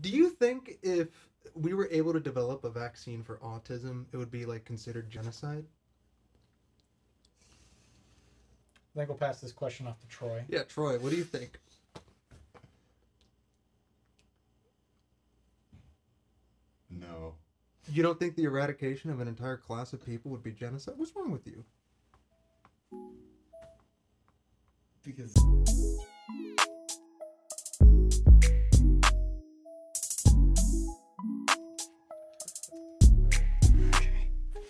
Do you think if we were able to develop a vaccine for autism, it would be like considered genocide? I think we'll pass this question off to Troy. Yeah, Troy, what do you think? No. You don't think the eradication of an entire class of people would be genocide? What's wrong with you? Because...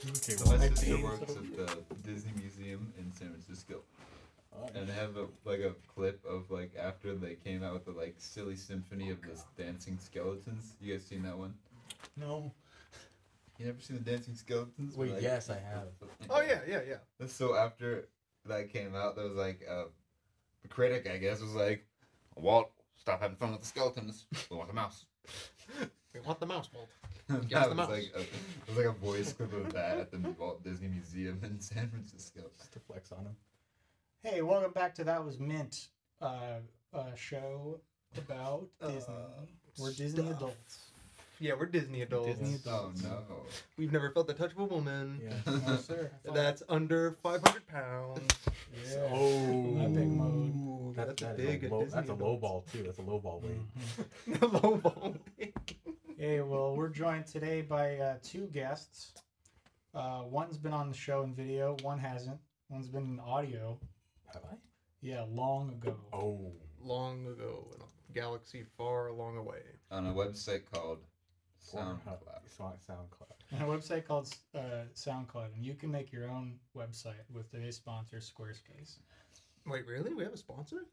Okay, So my well, sister I- works at the Disney Museum in San Francisco. oh, And I have a clip of like after they came out with the like silly symphony of the dancing skeletons. You guys seen that one? no. You never seen the dancing skeletons? Wait, Like- yes, I have. Oh, yeah. So after that came out, there was like the critic, I guess, was like, "Walt, stop having fun with the skeletons. We want the mouse." We want the mouse, Walt. And Give us that the was mouse. like it was like a voice clip of that at the Walt Disney Museum in San Francisco. Just to flex on him. Hey, welcome back to That Was Mint, show about Disney. We're Disney stuff. adults. Yeah, we're Disney adults. Disney Oh adults. no! We've never felt the touch of a woman. Yeah. No, sir. That's under 500 pounds. Yeah. Oh. Epic mode. Ooh, that's That big. is at low, Disney that's a low adults. ball, too. That's a low ball weight. Low ball. Hey, well, we're joined today by two guests. One's been on the show in video, one hasn't. One's been in audio. Have I? Yeah, long ago. Oh. Long ago in a galaxy far long away. On a website called Pornhub. SoundCloud. SoundCloud. On a website called SoundCloud, and you can make your own website with today's sponsor, Squarespace. Wait, really? We have a sponsor?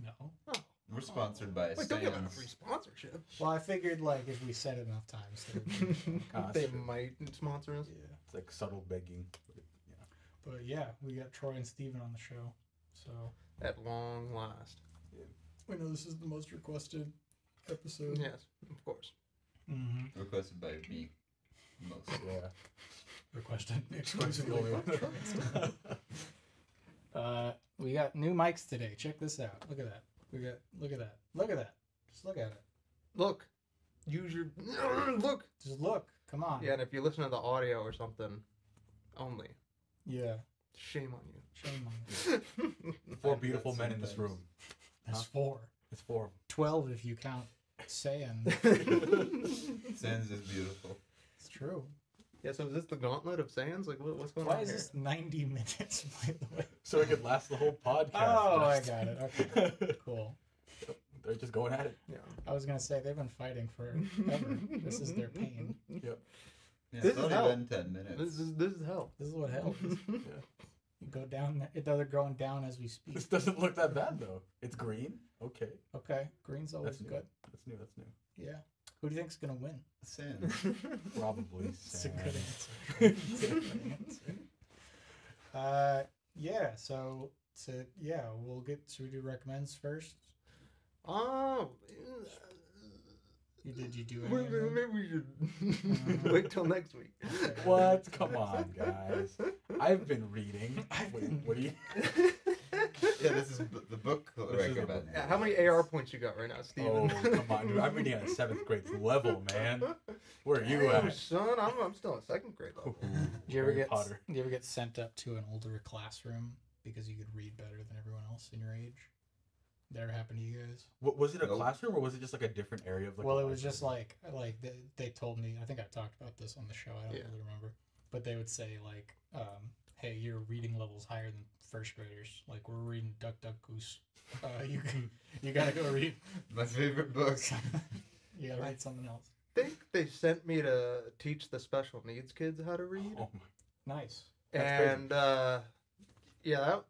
No. We're sponsored by Wait, don't give us a Sam's. free sponsorship. Well, I figured like if we said it enough times, they would. that's They true. might sponsor us. Yeah. It's like subtle begging. Yeah. But yeah, we got Troy and Stephen on the show. So At long last. we know this is the most requested episode. Yes, of course. Mm-hmm. Requested by me. Most. Yeah. Requested That's the exclusively. only one. We got new mics today. Check this out. Look at that. Look at that. Just look at it. Look. Use your... Look. Just look. Come on. Yeah, and if you listen to the audio or something, only. Yeah. Shame on you. Shame on you. 4 beautiful men in this room. That's Huh? 4. It's 4. 12 if you count Sand. Sans is beautiful. It's true. Yeah, so is this the gauntlet of Sands? Like, what's going Why on is here? this 90 minutes, by the way? So it could last the whole podcast. Oh, I just- got it. Okay. Cool. They're just going at it. Yeah. I was going to say, they've been fighting forever. This is their pain. Yep. Yeah, This it's is only hell. been 10 minutes. This is hell. This is what hell is. Yeah. You go down. They're going down as we speak. This doesn't look that bad though. It's green. Okay. Okay. Green's always That's new. good. That's new. That's new. Yeah. Who do you think's going to win? Sans. Probably. It's a Sam. good answer. It's a good answer. Yeah. So we'll get. Should we do recommends first? Oh, Did you do maybe, any? of them? maybe we should wait till next week. Okay. What? Come on, guys. I've been reading. Wait, what do you? Yeah, this is the book This is a recommend. book. How many AR points you got right now, Oh, Steven? come on, dude. I'm reading at a 7th grade level, man. Where are you Hey, at? son, I'm still in 2nd grade level. Did you ever Harry get? Potter. Did you ever get sent up to an older classroom because you could read better than everyone else in your age? That ever happened to you guys? What, was it a Nope. classroom or was it just like a different area of like? Well, a it was just library? like they told me. I think I talked about this on the show. I don't Yeah. really remember, but they would say like, "Hey, your reading level's higher than 1st graders. Like we're reading Duck Duck Goose. You gotta go read. My favorite book. You gotta read something else. Think they sent me to teach the special needs kids how to read. Oh my. Nice. That's crazy. And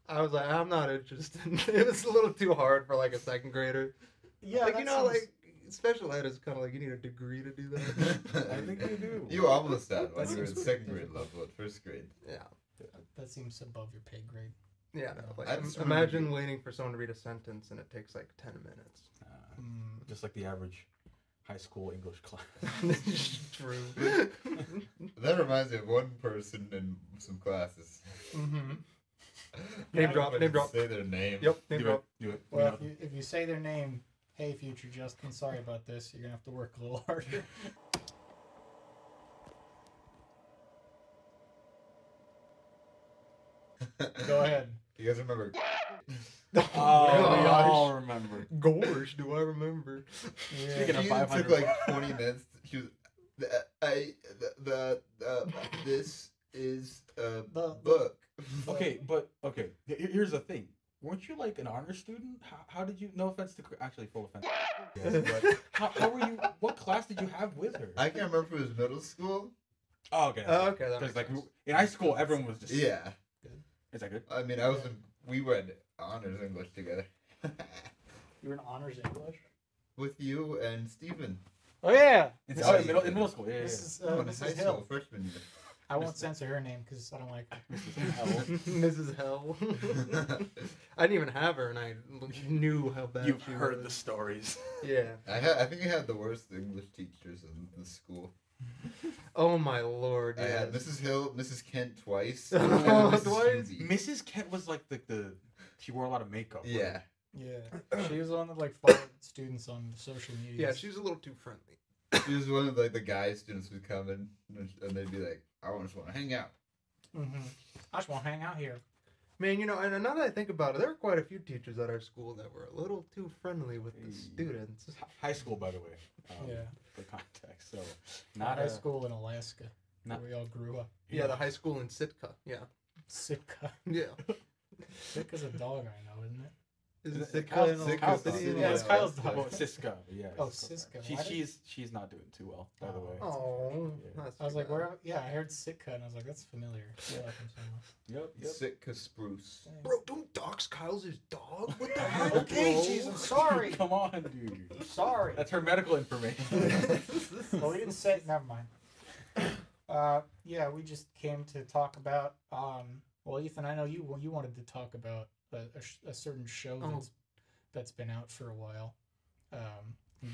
I was like, I'm not interested. It was a little too hard for like a 2nd grader. Yeah, Like, that you know, sounds- like special ed is kind of like you need a degree to do that. I think you do. You almost had one. That You were in seems 2nd grade level at 1st grade. Yeah. that seems above your pay grade. Yeah, no. Like, I just imagine remember- waiting for someone to read a sentence and it takes like 10 minutes. Just like the average high school English class. This is true. That reminds me of one person in some classes. Mm-hmm. I Name don't drop, know if I name can drop. Say their name. Yep, name Do drop. it. Do it. Well, We know. if you say their name, hey, future Justin, sorry about this. You're gonna have to work a little harder. Go ahead. You guys remember? Oh, we Gosh. all remember. Gosh, do I remember? Yeah. Speaking of She 500 took like 20 minutes. She was, this is a book. Okay, but okay. Here's the thing. Weren't you like an honor student? How did you? No offense to actually full offense. Yes, but how were you? What class did you have with her? I can't remember if it was middle school. Oh, okay. Oh, okay, that Because makes like sense. in high school, everyone was just Yeah. Is that good? I mean, we read honors English together. You were in honors English. With you and Stephen. Oh yeah. In, Oh, in middle school. Yeah, This is No, in high Mrs. school, Hill. freshman year. I won't censor her name because I don't like her. Mrs. Hell. I didn't even have her, and I knew how bad You've she heard the was. stories. Yeah. I think I had the worst English teachers in the school. Oh my lord. I had Yes. Mrs. Hill, Mrs. Kent twice. Oh, and Mrs. twice? Susie. Mrs. Kent was like the she wore a lot of makeup. right? Yeah. Yeah. She was the one that like followed students on social media. Yeah, she's a little too friendly. She was one of like the guy students who'd come in and they'd be like, I just want to hang out. Mm-hmm. I just want to hang out here. Man, you know, and now that I think about it, there were quite a few teachers at our school that were a little too friendly with the students. High school, by the way. Yeah. For context, so Not not high school in Alaska, not- where we all grew up. Yeah, the high school in Sitka. Yeah. Sitka. Yeah. Sitka's a dog I know, isn't it? Is Is it it Sitka Kyle's- in Sitka Alaska City? City? Yeah, it's Kyle's dog. Well, Siska, yeah. Oh, Siska. Siska. Why did- She's not doing too well, by the way. Oh, Yeah. that's I was too like, bad. where? Yeah, I heard Sitka, and I was like, that's familiar. I feel like I'm somewhere. Yep. Sitka spruce. Dang. Bro, don't dox Kyle's his dog. What the Okay, heck, bro? Jesus, sorry. Come on, dude. I'm sorry. That's her medical information. Well, we didn't say. Never mind. Yeah, we just came to talk about. Well, Ethan, I know you wanted to talk about a certain show Oh. that's been out for a while.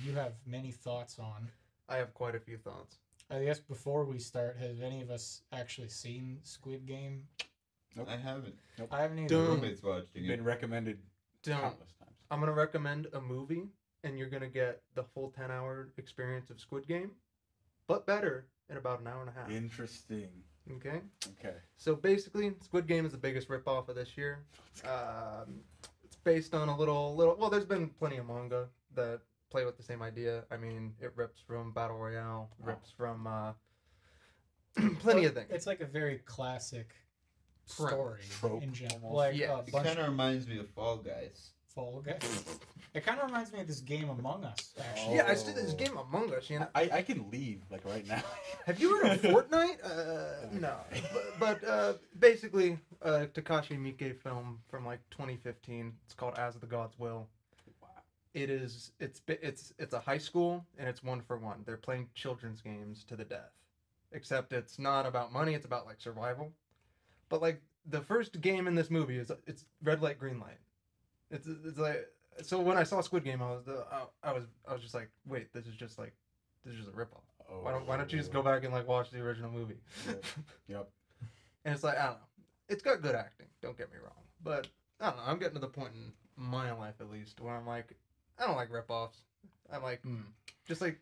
You have many thoughts on. I have quite a few thoughts. I guess before we start, have any of us actually seen Squid Game? I haven't. I haven't either. Don't. Roommates watching Been it. recommended Don't. countless times. I'm gonna recommend a movie, and you're gonna get the full 10-hour experience of Squid Game, but better in about an hour and a half. Interesting. Okay. Okay. So basically, Squid Game is the biggest ripoff of this year. It's based on a little. Well, there's been plenty of manga that play with the same idea. I mean, it rips from Battle Royale, rips from plenty of things. It's like a very classic Premise. story Trope, in general. almost. Like Yeah, a It bunch kind of reminds me of Fall Guys. Fall Guys. It kind of reminds me of this game Among Us, actually. Yeah, I still this game Among Us. You know, I can leave like right now. have you heard of Fortnite? No, but basically, Takashi Miike film from like 2015. It's called As the Gods Will. It's a high school and it's 1-for-1. They're playing children's games to the death, except it's not about money. It's about like survival. But like the first game in this movie it's red light, green light. It's like, so when I saw Squid Game, I was just like, wait, this is just a ripoff. Why don't you just go back and like watch the original movie? Yep. And it's like, I don't know. It's got good acting, don't get me wrong. But I don't know, I'm getting to the point in my life at least where I'm like, I don't like ripoffs. I'm like, just like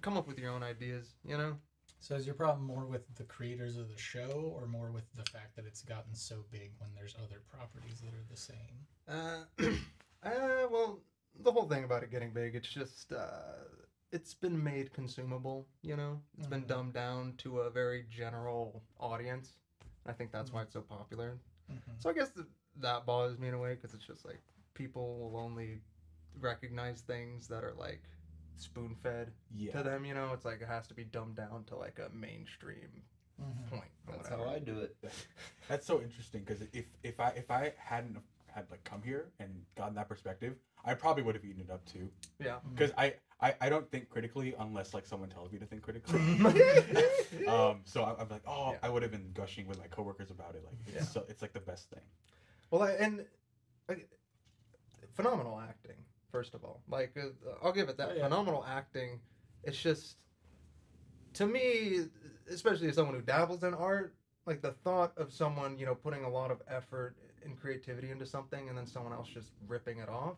come up with your own ideas, you know? So is your problem more with the creators of the show, or more with the fact that it's gotten so big when there's other properties that are the same? Well, the whole thing about it getting big, it's just, it's been made consumable, you know? It's been Mhm. dumbed down to a very general audience. I think that's why it's so popular. Mhm. So I guess that bothers me in a way, because it's just like, people will only recognize things that are like spoon-fed Yeah. to them, you know? It's like, it has to be dumbed down to like a mainstream Mhm. point. Or That's whatever. how I do it. That's so interesting because if I hadn't had like come here and gotten that perspective, I probably would have eaten it up too. Yeah. Because I don't think critically unless like someone tells me to think critically. So I'm like, oh, Yeah. I would have been gushing with my coworkers about it. Like, Yeah. it's like the best thing. Well, like, phenomenal acting, first of all. Like, I'll give it that. Oh, yeah. Phenomenal acting. It's just, to me, especially as someone who dabbles in art, like the thought of someone, you know, putting a lot of effort and creativity into something and then someone else just ripping it off.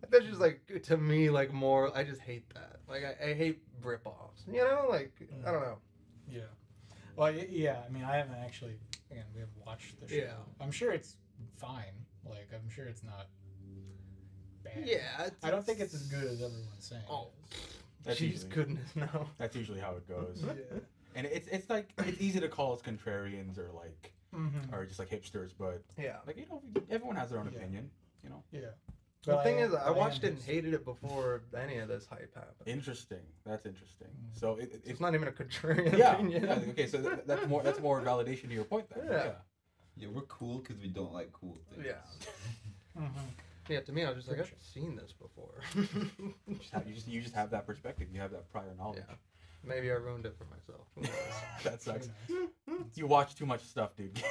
That's just like to me like more. I just hate that. Like I hate ripoffs. You know, like I don't know. Yeah. Well, yeah. I mean, I haven't actually. Again, we haven't watched the show. Yeah. I'm sure it's fine. Like, I'm sure it's not bad. Yeah. I don't think it's as good as everyone's saying. Oh, That's jeez, usually, goodness, no. that's usually how it goes. Yeah. And it's like it's easy to call us contrarians or like Mm-hmm. or just like hipsters, but Yeah. like everyone has their own Yeah. opinion. Yeah. The But thing I is, am- I watched am it and hated it before any of this hype happened. Interesting. That's interesting. Mm. So It's not even a contrarian yeah. opinion. Yeah. Okay. So that's more validation to your point then. Yeah. Yeah, we're cool because we don't like cool things. Yeah. Mm-hmm. Yeah, to me, I was just like, For I've seen this before. You just have that perspective. You have that prior knowledge. Yeah. Maybe I ruined it for myself. Who knows? That sucks. You watch too much stuff, dude.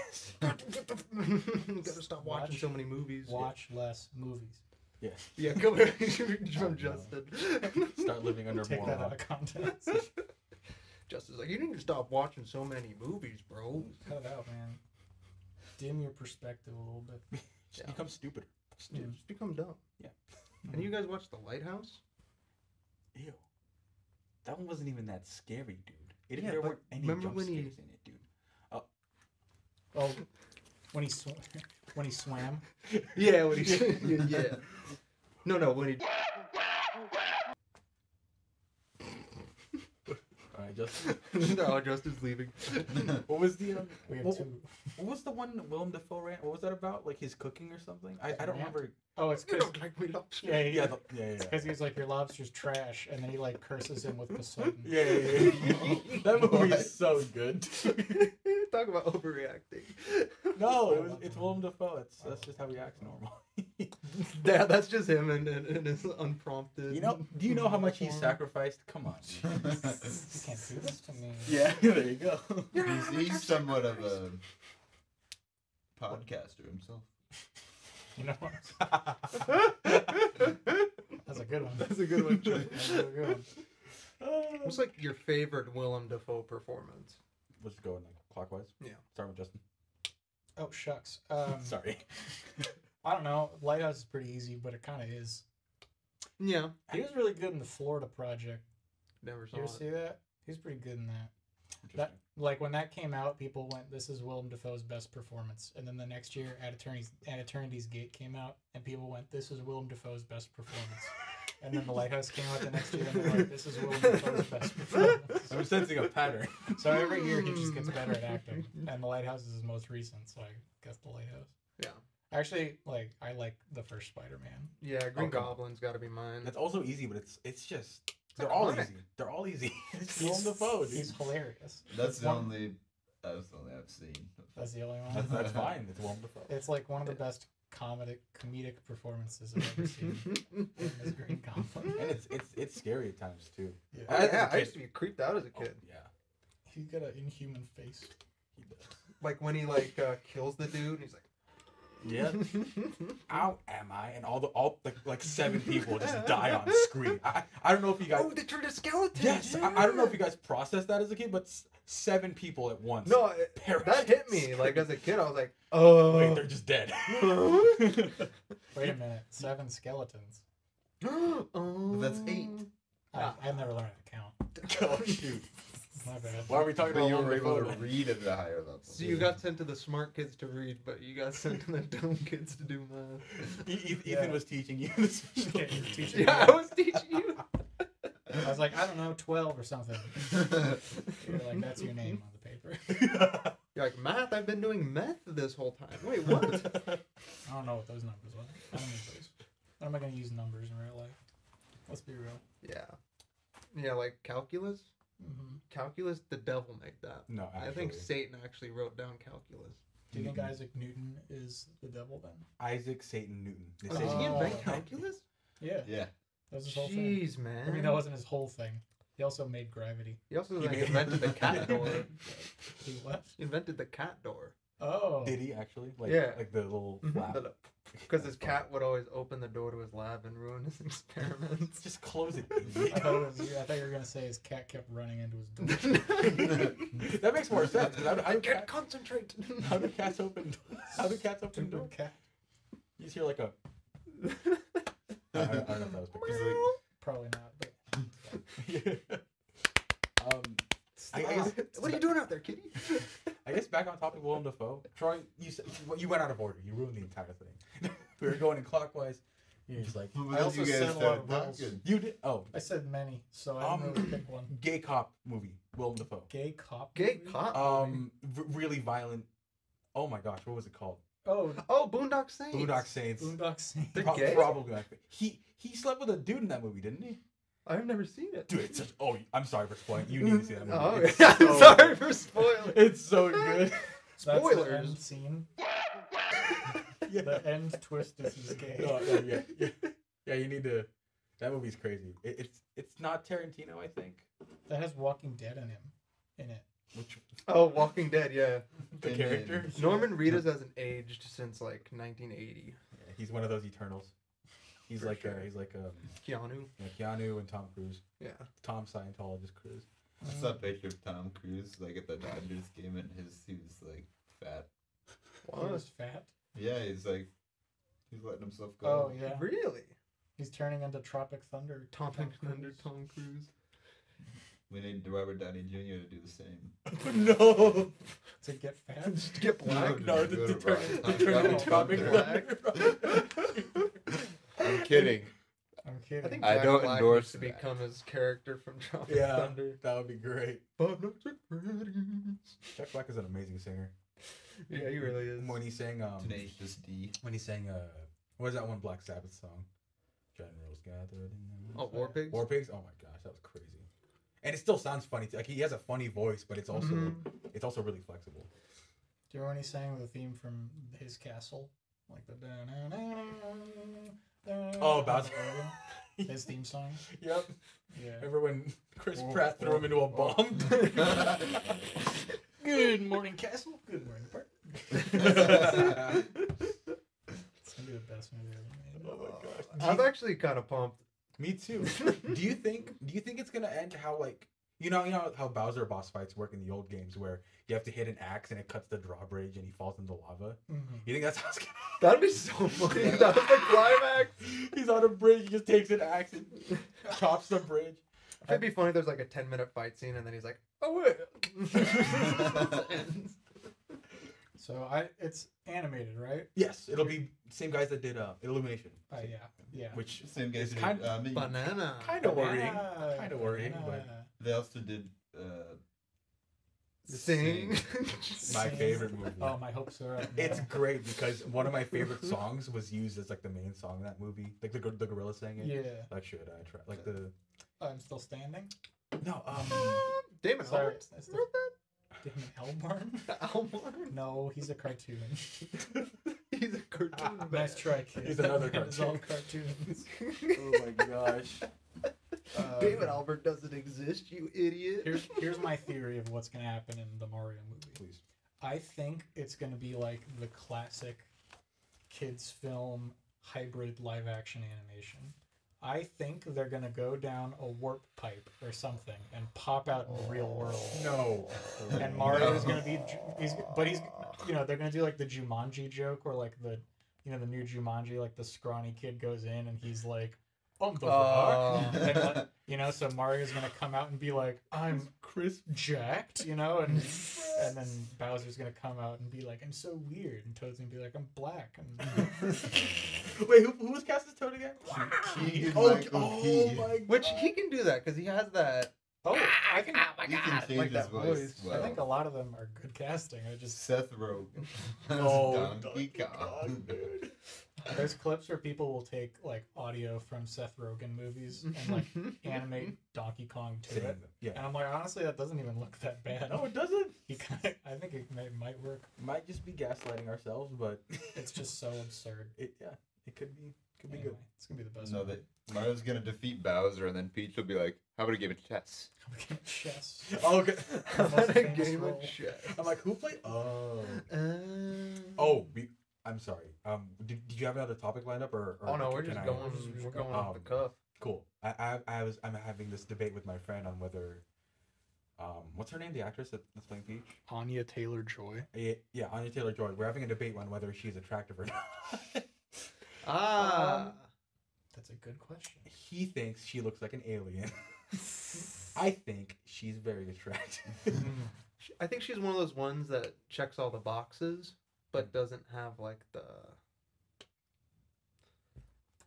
Gotta stop watching Watch- so many movies. Watch less movies. Yeah. Yeah, come here from Justin. Start living under Take more that law. out of context. Justin's like, you need to stop watching so many movies, bro. Cut it out, man. Dim your perspective a little bit. Just Yeah. become stupider. Just become dumb. Yeah. And you guys watch The Lighthouse? Ew. That one wasn't even that scary, dude. Yeah, There but weren't any remember jump when scares he- in it, dude. Oh, when he swam. Yeah, when he yeah. No, when he Alright, just no, Justin's leaving. what was the We have what, two. what was the one Willem Dafoe ran? What was that about? Like his cooking or something? I don't Rant? remember. Oh, it's You because don't like me lobster. yeah, Yeah, yeah. Because he was like, your lobster's trash, and then he like curses him with Poseidon. Yeah. That movie What? is so good. Talk about overreacting. No, it's Willem Dafoe. That's just how he acts normally. Yeah, that's just him and his unprompted. Do you know how much he form. sacrificed? Come on. You can't do this to me. Yeah, there you go. He's somewhat of a podcaster himself. You know what? That's a good one. That's a good one. That's a good one. What's like your favorite Willem Dafoe performance? Let's go in like clockwise. Yeah. Start with Justin. Oh shucks. Sorry. I don't know. Lighthouse is pretty easy, but it kind of is. Yeah, He was really good in the Florida Project. never saw You ever it. see that? He's pretty good in that. Interesting. Like when that came out, people went, "This is Willem Dafoe's best performance." And then the next year, At Eternity's Gate came out, and people went, "This is Willem Dafoe's best performance." And then The Lighthouse came out the next year, and they're like, "This is Willem Dafoe's best performance." I'm sensing a pattern. So every year he just gets better at acting, and The Lighthouse is his most recent, so I guess The Lighthouse. Yeah. Actually, I like the first Spider-Man. Yeah, Green Okay. Goblin's got to be mine. That's also easy, but it's just they're all iconic. easy. They're all easy. It's Willem Dafoe, dude. He's hilarious. That's the one- only. That's the only I've seen. That's the only one. That's fine. It's Willem Dafoe. It's like one of the best comedic performances I've ever seen. As Green Goblin. And it's scary at times too. Yeah. Oh, As a yeah, I kid. used to be creeped out as a kid. Yeah, He's got an inhuman face. he does. Like when he kills the dude, and he's like, Yeah. How am I? And all like 7 people just die on screen. I don't know if you guys. oh, they turned a skeleton. Yes, yeah. I don't know if you guys processed that as a kid, but 7 people at once. No, perished. that hit me. Like as a kid, I was like, oh. Wait, they're just dead. Wait a minute, 7 skeletons. Oh. That's 8. I've never learned to count. Oh shoot! My bad. Why are we talking But about you Willem were able Dafoe to then? read at a higher level. So you got sent to the smart kids to read, but you got sent to the dumb kids to do math. Ethan Yeah. was teaching you this. Okay, you're teaching Yeah, me. I was teaching you. I was like, I don't know, 12 or something. You're like, that's your name on the paper. You're like, math? I've been doing meth this whole time. Wait, what? I don't know what those numbers are. I don't need those. How am I going to use numbers in real life? Let's be real. Yeah. Yeah, like calculus? Mm-hmm. Calculus, the devil made that. No, actually. I think Satan actually wrote down calculus. Do you think Isaac Newton is the devil then? Isaac Satan Newton. They Oh, say did he invent Oh. calculus? Yeah. Yeah. That was his whole thing. Jeez, man. I mean, that wasn't his whole thing. He also made gravity. He also He like, made- invented the cat door. He what? He invented the cat door. Oh. Did he actually? Like, Yeah. Like the little flap. Because his cat would always open the door to his lab and ruin his experiments. Just close it. I thought you were going to say his cat kept running into his door. That makes more sense. 'cause I can't concentrate. How do cats open? How do cats open doors? Stupid cat. You just hear like a. I don't know if that was He's picture. like, Probably not. But I guess, What are you doing out there, kitty? I guess back on topic, Willem Dafoe. Troy, you went out of order. You ruined the entire thing. We were going in clockwise. You're just like, "Well, I then also you guys said a lot started of rules. talking." you did. Oh, I said many, so I didn't really pick one. gay cop movie, Willem Dafoe. Gay cop. Gay movie? cop. Really violent. Oh my gosh, what was it called? Oh, Oh, Boondock Saints. Boondock Saints. Boondock Saints. They're gay? Probably my favorite. He slept with a dude in that movie, didn't he? I've never seen it. Dude, it's such. Oh, I'm sorry for spoiling. You need to see that movie. Oh, It's I'm so sorry good. for spoiling. It's so good. That's the Spoilers. end scene. The end twist is he's gay. Oh, yeah. You need to. That movie's crazy. It's not Tarantino, I think. That has Walking Dead in it. Which Oh, Walking Dead, yeah. the And character? then- Norman Reedus hasn't aged since like 1980. Yeah, he's one of those Eternals. He's For like sure. Keanu. Keanu and Tom Cruise. Yeah. Tom Scientologist Cruise. I saw a picture of Tom Cruise like at the Dodgers game, and he was like fat. He was fat. Yeah, he's letting himself go. Oh yeah. Really? He's turning into Tropic Thunder. Tom Cruise. Cruise. We need Robert Downey Jr. to do the same. No. To get fat. Just get black. No, Go to to turn Robert into Downey Tropic Jr. Thunder. I'm kidding. I'm kidding. I think I Jack don't Black endorse needs to that. become his character from Tropic Yeah, Thunder. that would be great. Five Nights at Freddy's. Jack Black is an amazing singer. Yeah, he really is. When he sang Tenacious D. when he sang what is that one Black Sabbath song? Generals gathered in the Oh, War Pigs? War Pigs? Oh my gosh, that was crazy. And it still sounds funny too. Like he has a funny voice, but it's also really flexible. Do you remember when he sang the theme from his castle? Like the Oh, Bowser. His theme song. Yep. Yeah. Remember when Chris Oh, Pratt threw him into a oh, bomb? Good morning, castle. Good morning, park. It's gonna be the best movie ever made. Oh my gosh. I'm actually kind of pumped. Me too. Do you think it's gonna end how like you know how Bowser boss fights work in the old games where you have to hit an axe and it cuts the drawbridge and he falls into lava? Mm-hmm. You think that's how it's gonna That'd be so funny. That was the climax. He's on a bridge, he just takes an axe and chops the bridge. It'd be funny if there's like a 10-minute fight scene and then he's like, oh wait. Ends. So it's animated, right? Yes, it'll be same guys that did Illumination. Yeah. Which Same guys is who kind did Minions. Banana. kind of worrying. Banana, Kind of worrying, but banana. They also did Sing. my Sing. favorite movie. Oh, my hopes are up. It's now. great because one of my favorite songs was used as like the main song in that movie, like the gorilla sang it. Yeah. Like should I try like the I'm still standing. no Damon Sorry, Albarn that's the- wrote that? Damon Albarn? Albarn? No, he's a cartoon. He's a cartoon. Nice try, kid. He's another That man is all cartoon. cartoons. oh my gosh. David Albert doesn't exist, you idiot. Here's my theory of what's gonna happen in the Mario movie. Please. I think it's gonna be like the classic kids film hybrid live action animation. I think they're gonna go down a warp pipe or something and pop out in the real world. No. And Mario is gonna be, he's they're gonna do like the Jumanji joke where like the new Jumanji, like the scrawny kid goes in and he's like, I'm the rock. And, like, so Mario's gonna come out and be like, I'm Chris jacked, and then Bowser's gonna come out and be like, I'm so weird, and Toad's gonna be like, I'm black. And Wait, who was cast as Toad again? Keegan-Michael Key. my Which he can do that because he has that. oh, I think He can change like his that voice. voice. I Well. think a lot of them are good casting. I just Seth Rogen. Oh, Donkey Kong. dude. there's clips where people will take like audio from Seth Rogen movies and like animate Donkey Kong to it. Yeah. And I'm like, honestly, that doesn't even look that bad. No, it doesn't. I think it might work. Might just be gaslighting ourselves, but It's just so absurd. it could be Anyway, good. it's gonna be the best. No, movie. that Mario's gonna defeat Bowser, and then Peach will be like, "How about a game of chess?" Chess. Oh, okay. How about a famous game role. of chess? I'm like, who played? Oh. I'm sorry. Did you have another topic lined up or Oh no, we're can just I- going. We're going off the cuff. Cool. I'm having this debate with my friend on whether, what's her name? The actress that's playing Peach? Anya Taylor-Joy. Yeah, Anya Taylor-Joy. We're having a debate on whether she's attractive or not. That's a good question. He thinks she looks like an alien. I think she's very attractive. I think she's one of those ones that checks all the boxes, but doesn't have like the.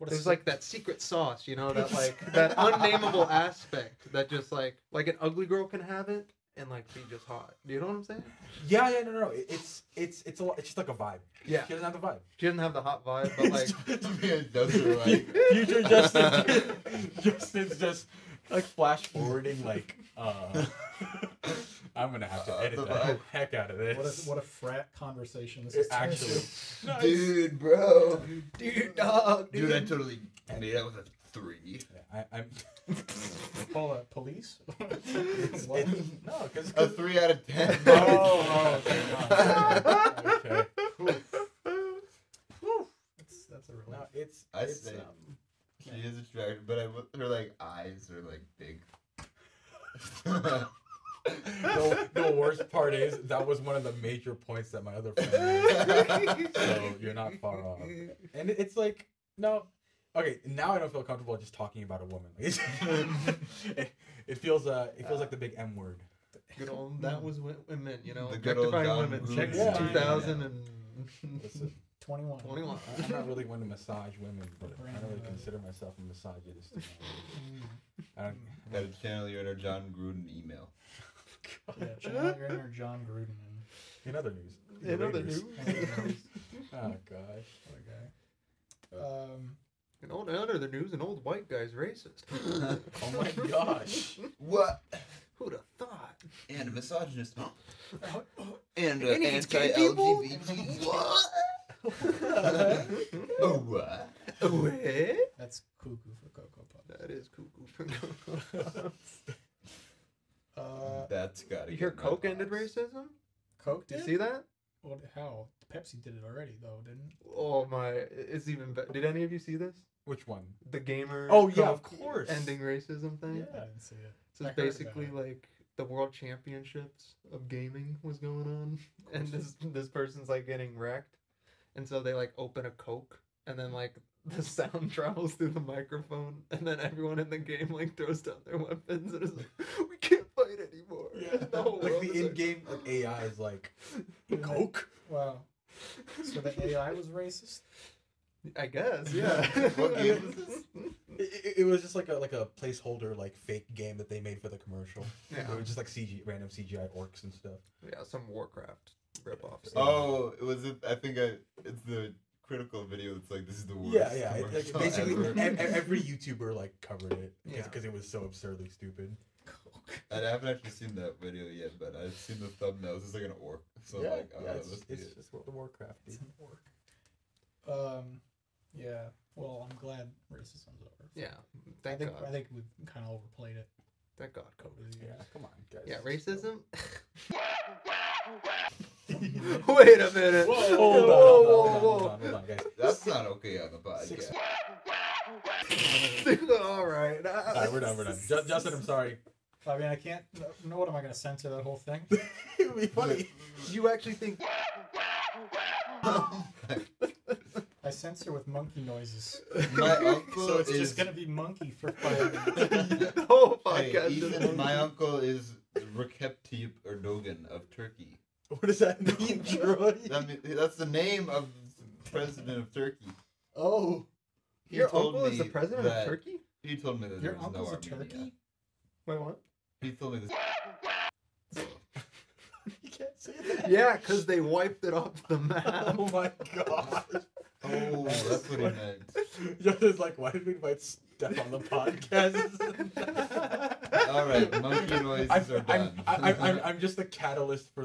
There's like that secret sauce, you know, that like that unnameable aspect that just like an ugly girl can have it and like be just hot. Do you know what I'm saying? Yeah, no. It's a lot. It's just like a vibe. Yeah. She doesn't have the vibe. She doesn't have the hot vibe, but like Future Justin's just like flash forwarding like I'm gonna have to edit the heck out of this. What a frat conversation this is Actually. No, dude, bro. dude, dog, Dude, I totally made out with a 3. Yeah, I'm Call the police? no, because A 3 out of 10. Okay. That's a relief. No, it's I say she is attractive, but her like eyes are like big. The worst part is that was one of the major points that my other friend made. So you're not far off. And it's like, no. Okay, now I don't feel comfortable just talking about a woman. it feels like the big M word. Good old that was women, you know, The good old objectifying John women. Gruden. Check Yeah. 2000 and Listen, 21. 21. I'm not really one to massage women, but I don't really consider myself a misogynist. I don't, Gotta channel your inner John Gruden email. Yeah, channel your inner John Gruden. in other news. In other news. Oh gosh. In other news, an old white guy's racist. Oh my gosh. What? Who'd have thought? And a misogynist. And And he's gay people? anti-LGBT. What? Oh, what? What? That's cuckoo for Cocoa Puffs. That is cuckoo. That's gotta You hear get my Coke ended box. racism? Coke Did did? you see that? What? How? Pepsi did it already, though, didn't it? Oh my, it's even better. Did any of you see this? Which one? The gamer. Oh, yeah, Coke of course. Ending racism thing. I didn't see it. So I it's heard basically about it. like the world championships of gaming was going on, and this person's like getting wrecked, and so they like open a Coke, and then like the sound travels through the microphone, and then everyone in the game like throws down their weapons and is like, "We can't fight anymore." Yeah. The whole Like world the is in-game like AI is like Didn't they- Coke. Wow. So the AI was racist? I guess, yeah. What game was this? It was just like a placeholder like fake game that they made for the commercial. Yeah. It was just like random CGI orcs and stuff. Yeah, some Warcraft ripoff. Oh, it's the critical video that's like, this is the worst. Yeah. Like, commercial basically, ever. every YouTuber like covered it Yeah. because it was so absurdly stupid. I haven't actually seen that video yet, but I've seen the thumbnails. It's like an orc. So yeah, I'm like, it's let's see it. just World of Warcraft. It's Dude. an orc. Yeah. Well, I'm glad racism's over. Yeah, I thank think God. I think we've kind of overplayed it. Thank God, Coke. over the Yeah, years. come on, guys. Yeah, racism. Wait a minute. Whoa, Whoa, hold on, guys. That's not okay on the podcast. All right. Alright, we're done. Justin, I'm sorry. I mean, I can't. No, what am I going to censor that whole thing? It would be funny. You actually think? I censor with monkey noises. My uncle So it's is. just going to be monkey for 5 minutes. The whole Hey, podcast is Ethan, my uncle is Recep Tayyip Erdogan of Turkey. What does that mean, Troy? That's the name of the president of Turkey. Oh. He Your told uncle is the me president that- of Turkey? He told me that Your there was uncle's no a Armenia. turkey? Wait, what? He told me this. You can't say that. Yeah, because they wiped it off the map. Oh my god. Oh, that's what he meant. Justin's like, why did we invite Steph on the podcast? All right, monkey noises are done. I'm just the catalyst for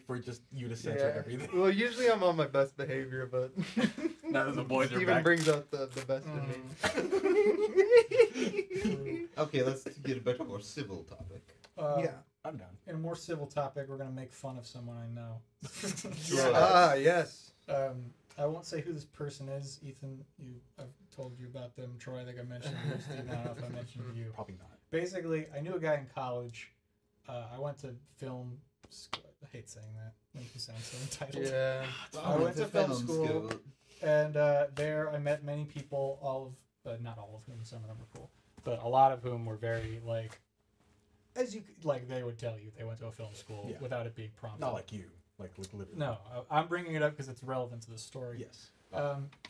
for just you to censor everything. Well, usually I'm on my best behavior, but Now that the boys are Steven back. brings out the best in me. Okay, let's get back to a more civil topic. Yeah. I'm down. In a more civil topic, we're going to make fun of someone I know. Sure. Yes. I won't say who this person is. Ethan, I've told you about them. Troy, I think I mentioned you. Steve, I don't know if I mentioned you. Probably not. Basically, I knew a guy in college. I went to film school. I hate saying that. Makes me sound so entitled. Yeah. I went to film school. And there I met many people, all of but not all of whom. Some of them were cool, but a lot of whom were very like, as you like, they would tell you they went to a film school without it being prompted. Not like you, like literally. No, I'm bringing it up because it's relevant to the story. Yes.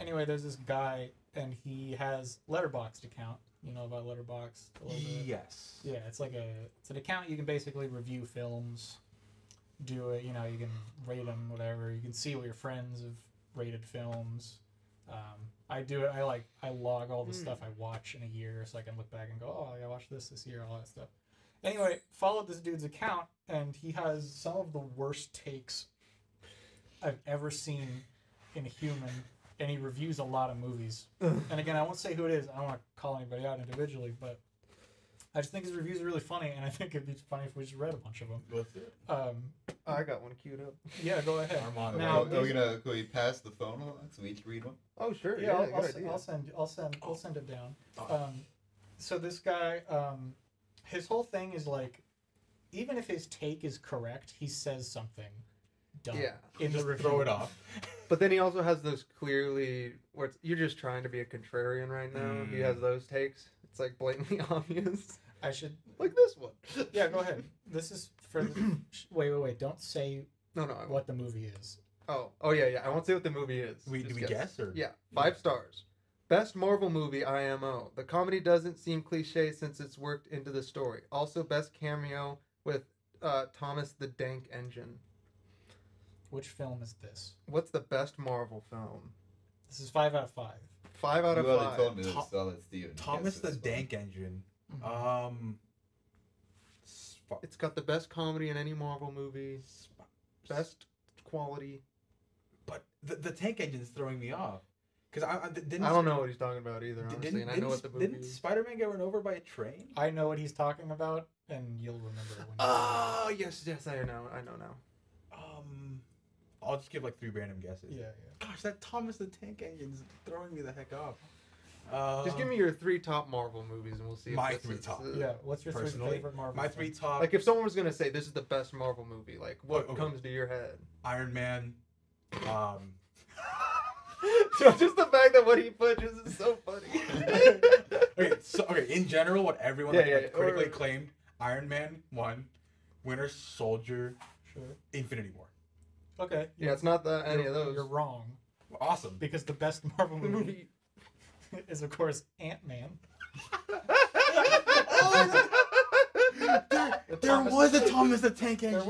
Anyway, there's this guy, and he has Letterboxd account. You know about Letterboxd a little bit? Yes. Yeah, it's an account you can basically review films, do it. You know, you can rate them, whatever. You can see what your friends have rated films. I do it. I log all the stuff I watch in a year, so I can look back and go, oh, I watched this year, all that stuff. Anyway, followed this dude's account, and he has some of the worst takes I've ever seen in a human, and he reviews a lot of movies. And again, I won't say who it is. I don't want to call anybody out individually, but I just think his reviews are really funny, and I think it'd be funny if we just read a bunch of them. Let's do it. I got one queued up. Yeah, go ahead. Armando. Now, Can we pass the phone along so we each read one? Oh sure, yeah, good idea. I'll send it down. So this guy, his whole thing is like, even if his take is correct, he says something dumb. Yeah. In Just the review. throw it off. But then he also has those clearly where you're just trying to be a contrarian right now. He has those takes. It's like blatantly obvious. I should. Like this one. Yeah, go ahead. This is for. Wait. Don't say No, what the movie is. Oh yeah. I won't say what the movie is. Do we guess or? Yeah, 5 stars. Best Marvel movie, IMO. The comedy doesn't seem cliche since it's worked into the story. Also, best cameo with Thomas the Dank Engine. Which film is this? What's the best Marvel film? This is 5 out of 5. 5 out of You already 5. told me this, so I'll let Steven Thomas guess the this one. Dank Engine. It's got the best comedy in any Marvel movie. Best quality. But the Tank Engine is throwing me off. Because I don't know what he's talking about either, honestly, and I know what the movie Didn't is. Spider-Man get run over by a train? I know what he's talking about, and you'll remember it when. Oh, yes, I know now. I'll just give like 3 random guesses. Yeah. Gosh, that Thomas the Tank Engine is throwing me the heck off. Just give me your 3 top Marvel movies, and we'll see. My if this 3 is, top. Yeah. What's your 3 Personally, favorite Marvel? My film? 3 top. Like, if someone was gonna say this is the best Marvel movie, like, what Okay. comes to your head? Iron Man. So just the fact that what he put just is so funny. Okay. In general, what everyone critically acclaimed: Iron Man 1, Winter Soldier, Sure. Infinity War. Okay. Yeah, it's not any of those. You're wrong. Awesome. Because the best Marvel movie is, of course, Ant-Man. There was a Thomas the Tank Engine.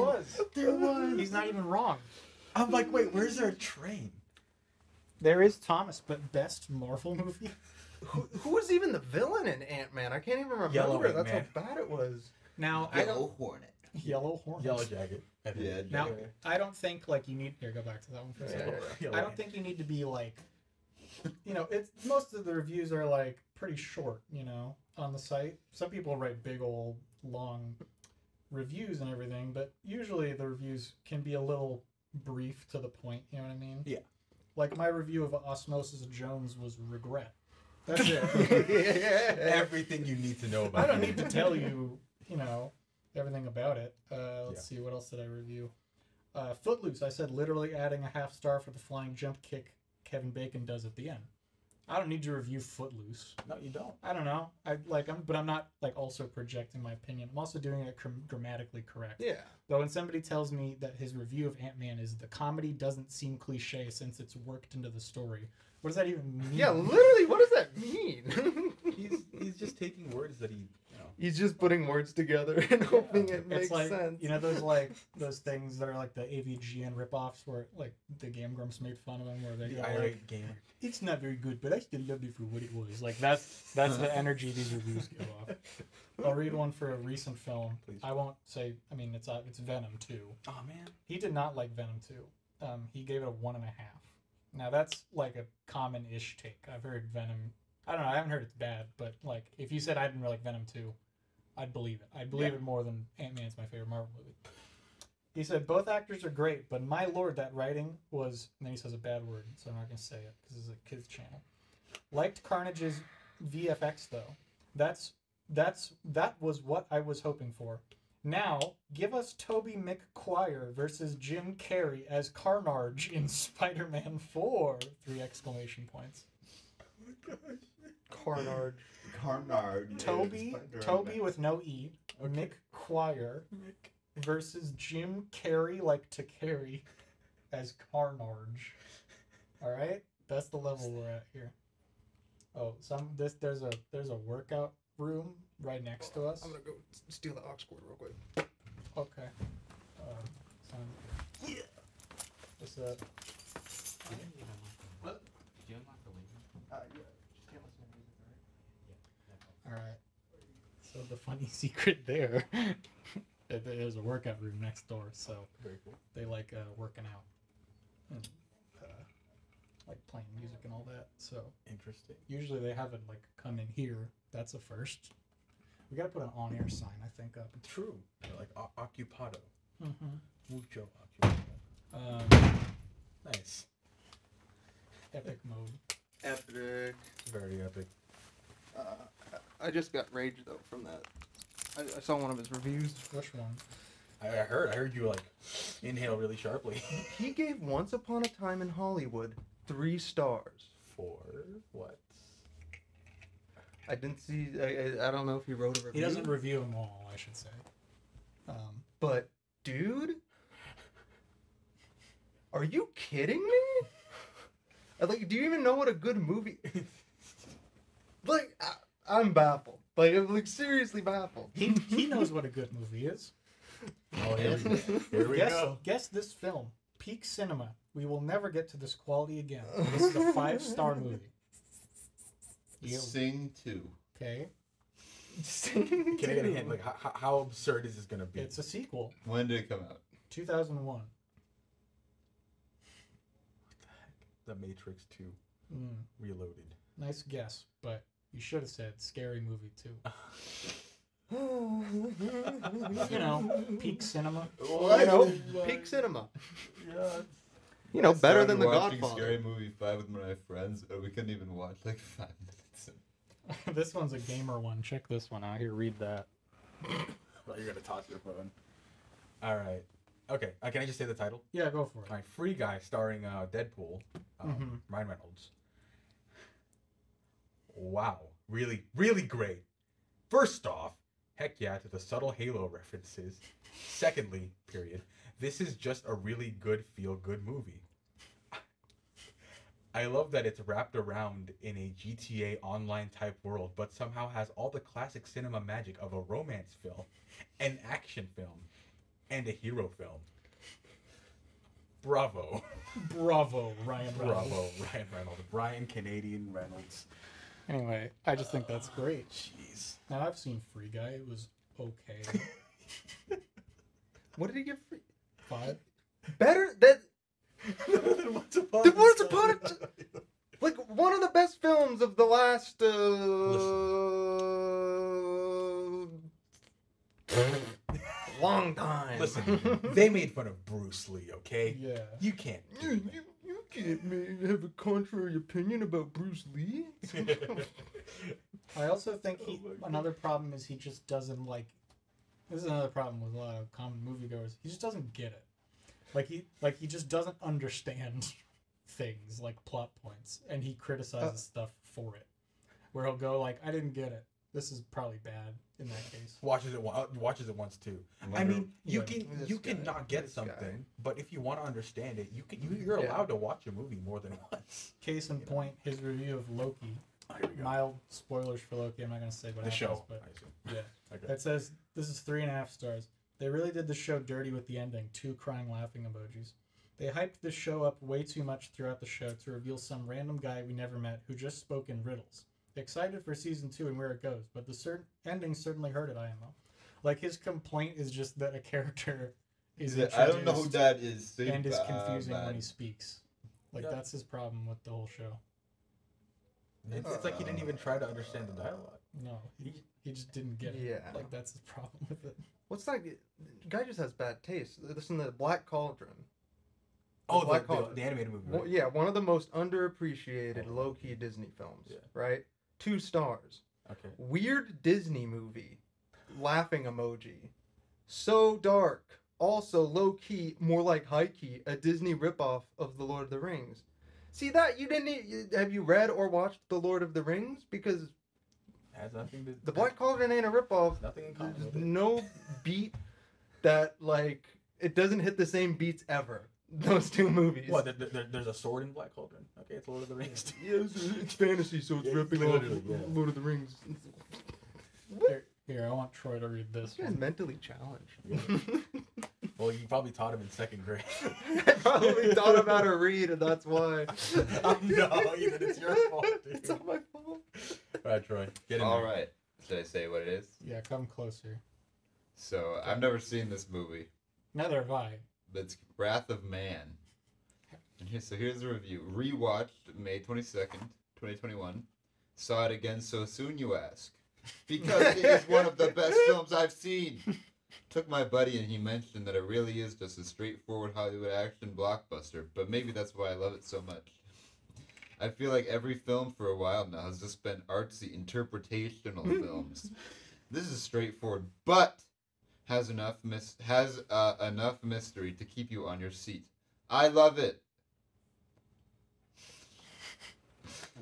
There was. He's not even wrong. I'm like, wait, where's there a train? There is Thomas, but best Marvel movie? Who was even the villain in Ant-Man? I can't even remember. Yellow That's Ant-Man. how bad it was. Now, Yellow Hornet. Yellow Hornet. Yellow Jacket. Yeah. Now, I don't think, like, you need... Here, go back to that one for a second. Yellow I don't think you need to be, like... You know, it's most of the reviews are, like, pretty short, you know, on the site. Some people write big old, long reviews and everything, but usually the reviews can be a little brief to the point, you know what I mean? Yeah. Like, my review of Osmosis Jones was regret. That's it. Everything you need to know about I don't it. need to tell you, you know, everything about it. Let's see, what else did I review? Footloose, I said literally adding a half star for the flying jump kick Kevin Bacon does at the end. I don't need to review Footloose. No, you don't. I don't know. But I'm not like also projecting my opinion. I'm also doing it grammatically correct. Yeah. But when somebody tells me that his review of Ant-Man is the comedy doesn't seem cliche since it's worked into the story, what does that even mean? Yeah, literally, what does that mean? He's just taking words that he, you know. He's just putting words together and hoping it makes It's like, sense. you know, those things that are like the AVGN ripoffs where like the Game Grumps made fun of them where they The go irate like, gamer. it's not very good, but I still loved it for what it was. Like that's the energy these reviews give off. I'll read one for a recent film. Please. I won't say. I mean, it's Venom 2. Oh man. He did not like Venom 2. He gave it a 1.5. Now that's like a common-ish take. I've heard Venom. I don't know. I haven't heard it's bad, but like if you said I didn't like Venom 2, I'd believe it. I'd believe it more than Ant-Man's my favorite Marvel movie. He said both actors are great, but my lord, that writing was. And then he says a bad word, so I'm not gonna say it because it's a kids channel. Liked Carnage's VFX though. That was what I was hoping for. Now, give us Tobey McQuire versus Jim Carrey as Carnage in Spider-Man 4! 3 exclamation points. Oh my gosh. Carnage. Carnage. is Toby Spider-Man. Toby with no E. Mick Quire versus Jim Carrey like to carry as Carnage. All right, that's the level we're at here. Oh, there's a workout room right next to us. I'm gonna go steal the aux cord real quick. Okay. Sounds good. Yeah. What's up? What? Did you unlock the window? Yeah. Just can't listen to music, All right. So the funny secret there, there's a workout room next door. So Very cool. they like working out, and like playing music and all that. So Interesting. usually they have it like come in here. That's a first. We gotta put an on-air sign, I think, up. True. Like occupado. Mm-hmm. Mucho occupado. Nice. Epic mode. Epic. Very epic. I just got rage though from that. I saw one of his reviews. Which one? I heard you like inhale really sharply. He gave Once Upon a Time in Hollywood 3 stars. For what? I didn't see. I don't know if he wrote a review. He doesn't review them all, I should say. But dude, are you kidding me? Like, do you even know what a good movie? Like, I'm baffled. Like, I'm like seriously baffled. He knows what a good movie is. Oh, here we go. Here we go. Guess this film. Peak cinema. We will never get to this quality again. This is a 5-star movie. You- Sing 2. Okay. Can I get a hint? Like, how absurd is this gonna be? It's a sequel. When did it come out? 2001. The Matrix 2 Mm, Reloaded. nice guess, but you should have said Scary Movie 2. You know, peak cinema. You know, peak cinema. Yeah. You know, better Started than The watching Godfather. Scary Movie 5 with my friends, and we couldn't even watch like 5 minutes. This one's a gamer one. Check this one out. Here, read that. Well, you're gonna toss your phone. All right. Okay. Can I just say the title? Yeah, go for it. All right. Free Guy, starring Deadpool, Mhm. Ryan Reynolds. Wow. Really, really great. First off, heck yeah to the subtle Halo references. Secondly, this is just a really good feel-good movie. I love that it's wrapped around in a GTA online type world, but somehow has all the classic cinema magic of a romance film, an action film, and a hero film. Bravo. Bravo, Ryan Reynolds. Bravo, Ryan Reynolds. Brian Canadian Reynolds. Anyway, I just think that's great. Jeez. Now, I've seen Free Guy. It was okay. What did he give free? 5? Better than Once Upon The Once Upon a Time. Like one of the best films of the last. Long time. Listen, they made fun of Bruce Lee, okay? Yeah. You can't. You can't have a contrary opinion about Bruce Lee. I also think another problem is he just doesn't like. This is another problem with a lot of common moviegoers. He just doesn't get it. He just doesn't understand things like plot points, and he criticizes stuff for it. Where he'll go like, "I didn't get it. This is probably bad." In that case, Watches it once too. I mean, you can not get something, but if you want to understand it, you're allowed to watch a movie more than once. case in point, his review of Loki. Here we go. Mild spoilers for Loki. I'm not gonna say what The happens, show. but I assume. yeah. Okay. It says this is 3.5 stars. They really did the show dirty with the ending. 2 crying laughing emojis. They hyped this show up way too much throughout the show to reveal some random guy we never met who just spoke in riddles. Excited for season 2 and where it goes, but the ending certainly hurt at IMO. Like his complaint is just that a character is I don't know who introduced that is. and is confusing when man. he speaks. Like Yeah. that's his problem with the whole show. It's like he didn't even try to understand the dialogue. No, he just didn't get it. Yeah. Like that's his problem with it. What's that? Guy just has bad taste. Listen to Black Cauldron. Oh, Black Cauldron. the animated movie. Well, Right? yeah, one of the most underappreciated low-key Disney films. Yeah. Right? 2 stars. Okay. Weird Disney movie. Laughing emoji. So dark. Also low-key, more like high-key, a Disney ripoff of The Lord of the Rings. See that you didn't have you read or watched The Lord of the Rings? Because It has nothing to. the Black Cauldron ain't a ripoff. Nothing in common There's with it. no beat that like it doesn't hit the same beats ever. Those two movies. What? There's a sword in Black Cauldron. Okay, it's Lord of the Rings. Yes, it's fantasy, so it's Yeah, ripping literally, off yeah. Lord of the Rings. Here, I want Troy to read this This guy's one. mentally challenged. Well, you probably taught him in 2nd grade. I probably taught him how to read, and that's why. No, Ethan, it's your fault, dude. It's not my fault. All right, Troy, get in All there. right. Should I say what it is? Yeah, come closer. So I've never seen this movie. Neither have I. But it's Wrath of Man. And here's the review. Rewatched May 22nd, 2021. Saw it again so soon, you ask. Because it is one of the best films I've seen. Took my buddy and he mentioned that it really is just a straightforward Hollywood action blockbuster. But maybe that's why I love it so much. I feel like every film for a while now has just been artsy interpretational films. This is straightforward, but has enough mystery to keep you on your seat. I love it.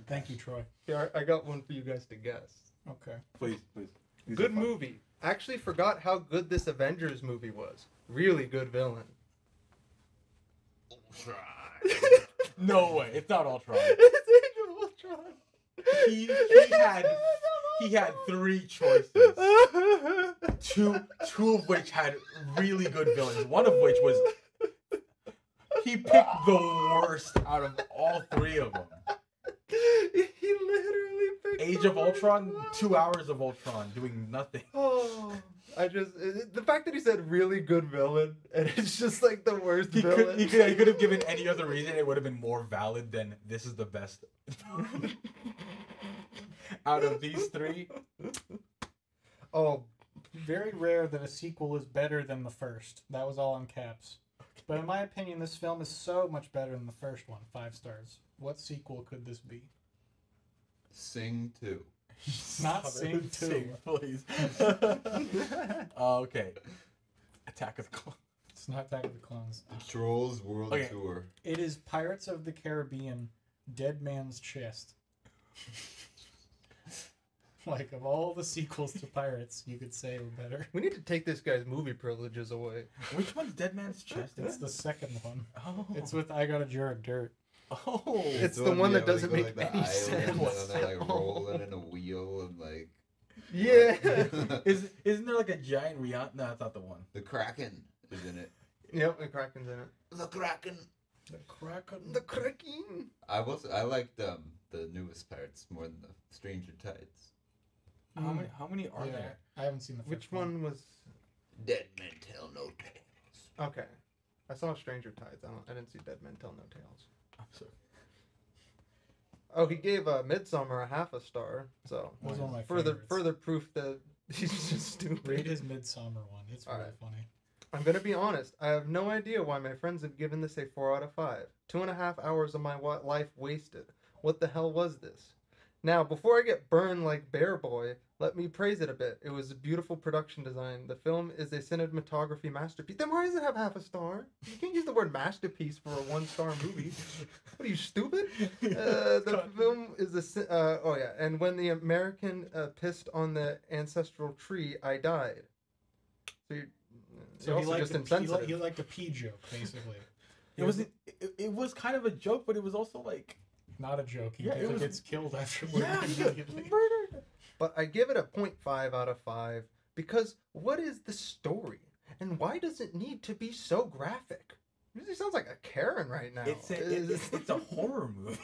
Thank you, Troy. Yeah, I got one for you guys to guess. Okay. Please. Good movie. Actually forgot how good this Avengers movie was. Really good villain. No way, it's not Ultron. It's Age of Ultron. He had 3 choices. Two of which had really good villains. One of which was he picked the worst out of all 3 of them. He literally picked Age the of worst Ultron, one. 2 hours of Ultron doing nothing. Oh, the fact that he said really good villain and it's just like the worst villain. He could have given any other reason. It would have been more valid than this is the best. Out of these 3, Oh, Very rare that a sequel is better than the first. That was all in caps. But in my opinion, this film is so much better than the first one. 5 stars. What sequel could this be? Sing 2. Not Stop it. Sing 2. Please. Okay. Attack of the Clones. It's not Attack of the Clones. Trolls World Okay. Tour. It is Pirates of the Caribbean, Dead Man's Chest. Like, of all the sequels to Pirates, you could say were better. we need to take this guy's movie privileges away. Which one's Dead Man's Chest? It's the second one. Oh. It's with I Got a Jar of Dirt. Oh. It's the one that where they doesn't go, make like, the any island, sense. And then they're like rolling in a wheel and like. Yeah. Isn't there like a giant Rihanna? No, that's not the one. The Kraken is in it. Yep, the Kraken's in it. The Kraken. The Kraken. The Kraken. I liked the newest Pirates more than the Stranger Tides. How many are Yeah, there? I haven't seen the first Which one was? Dead men tell no tales. Okay, I saw Stranger Tides. I didn't see Dead Men Tell No Tales. I'm sorry. Oh, he gave Midsummer a half a star. So That was one of my further favorites. proof that he's just stupid. Read his Midsummer one. It's really Alright. funny. I'm gonna be honest. I have no idea why my friends have given this a 4 out of 5. 2.5 hours of my life wasted. What the hell was this? Now, before I get burned like Bear Boy, let me praise it a bit. It was a beautiful production design. The film is a cinematography masterpiece. Then why does it have half a star? You can't use the word masterpiece for a 1-star movie. What are you, stupid? The film is oh yeah, and when the American pissed on the ancestral tree, I died. So you're So also just insensitive. he liked a pee joke, basically. It was kind of a joke, but it was also like Not a joke. He Yeah, it was- gets killed afterward yeah, immediately. murdered. But I give it a 0.5 out of 5 because what is the story? And why does it need to be so graphic? It really sounds like a Karen right now. It's a horror movie.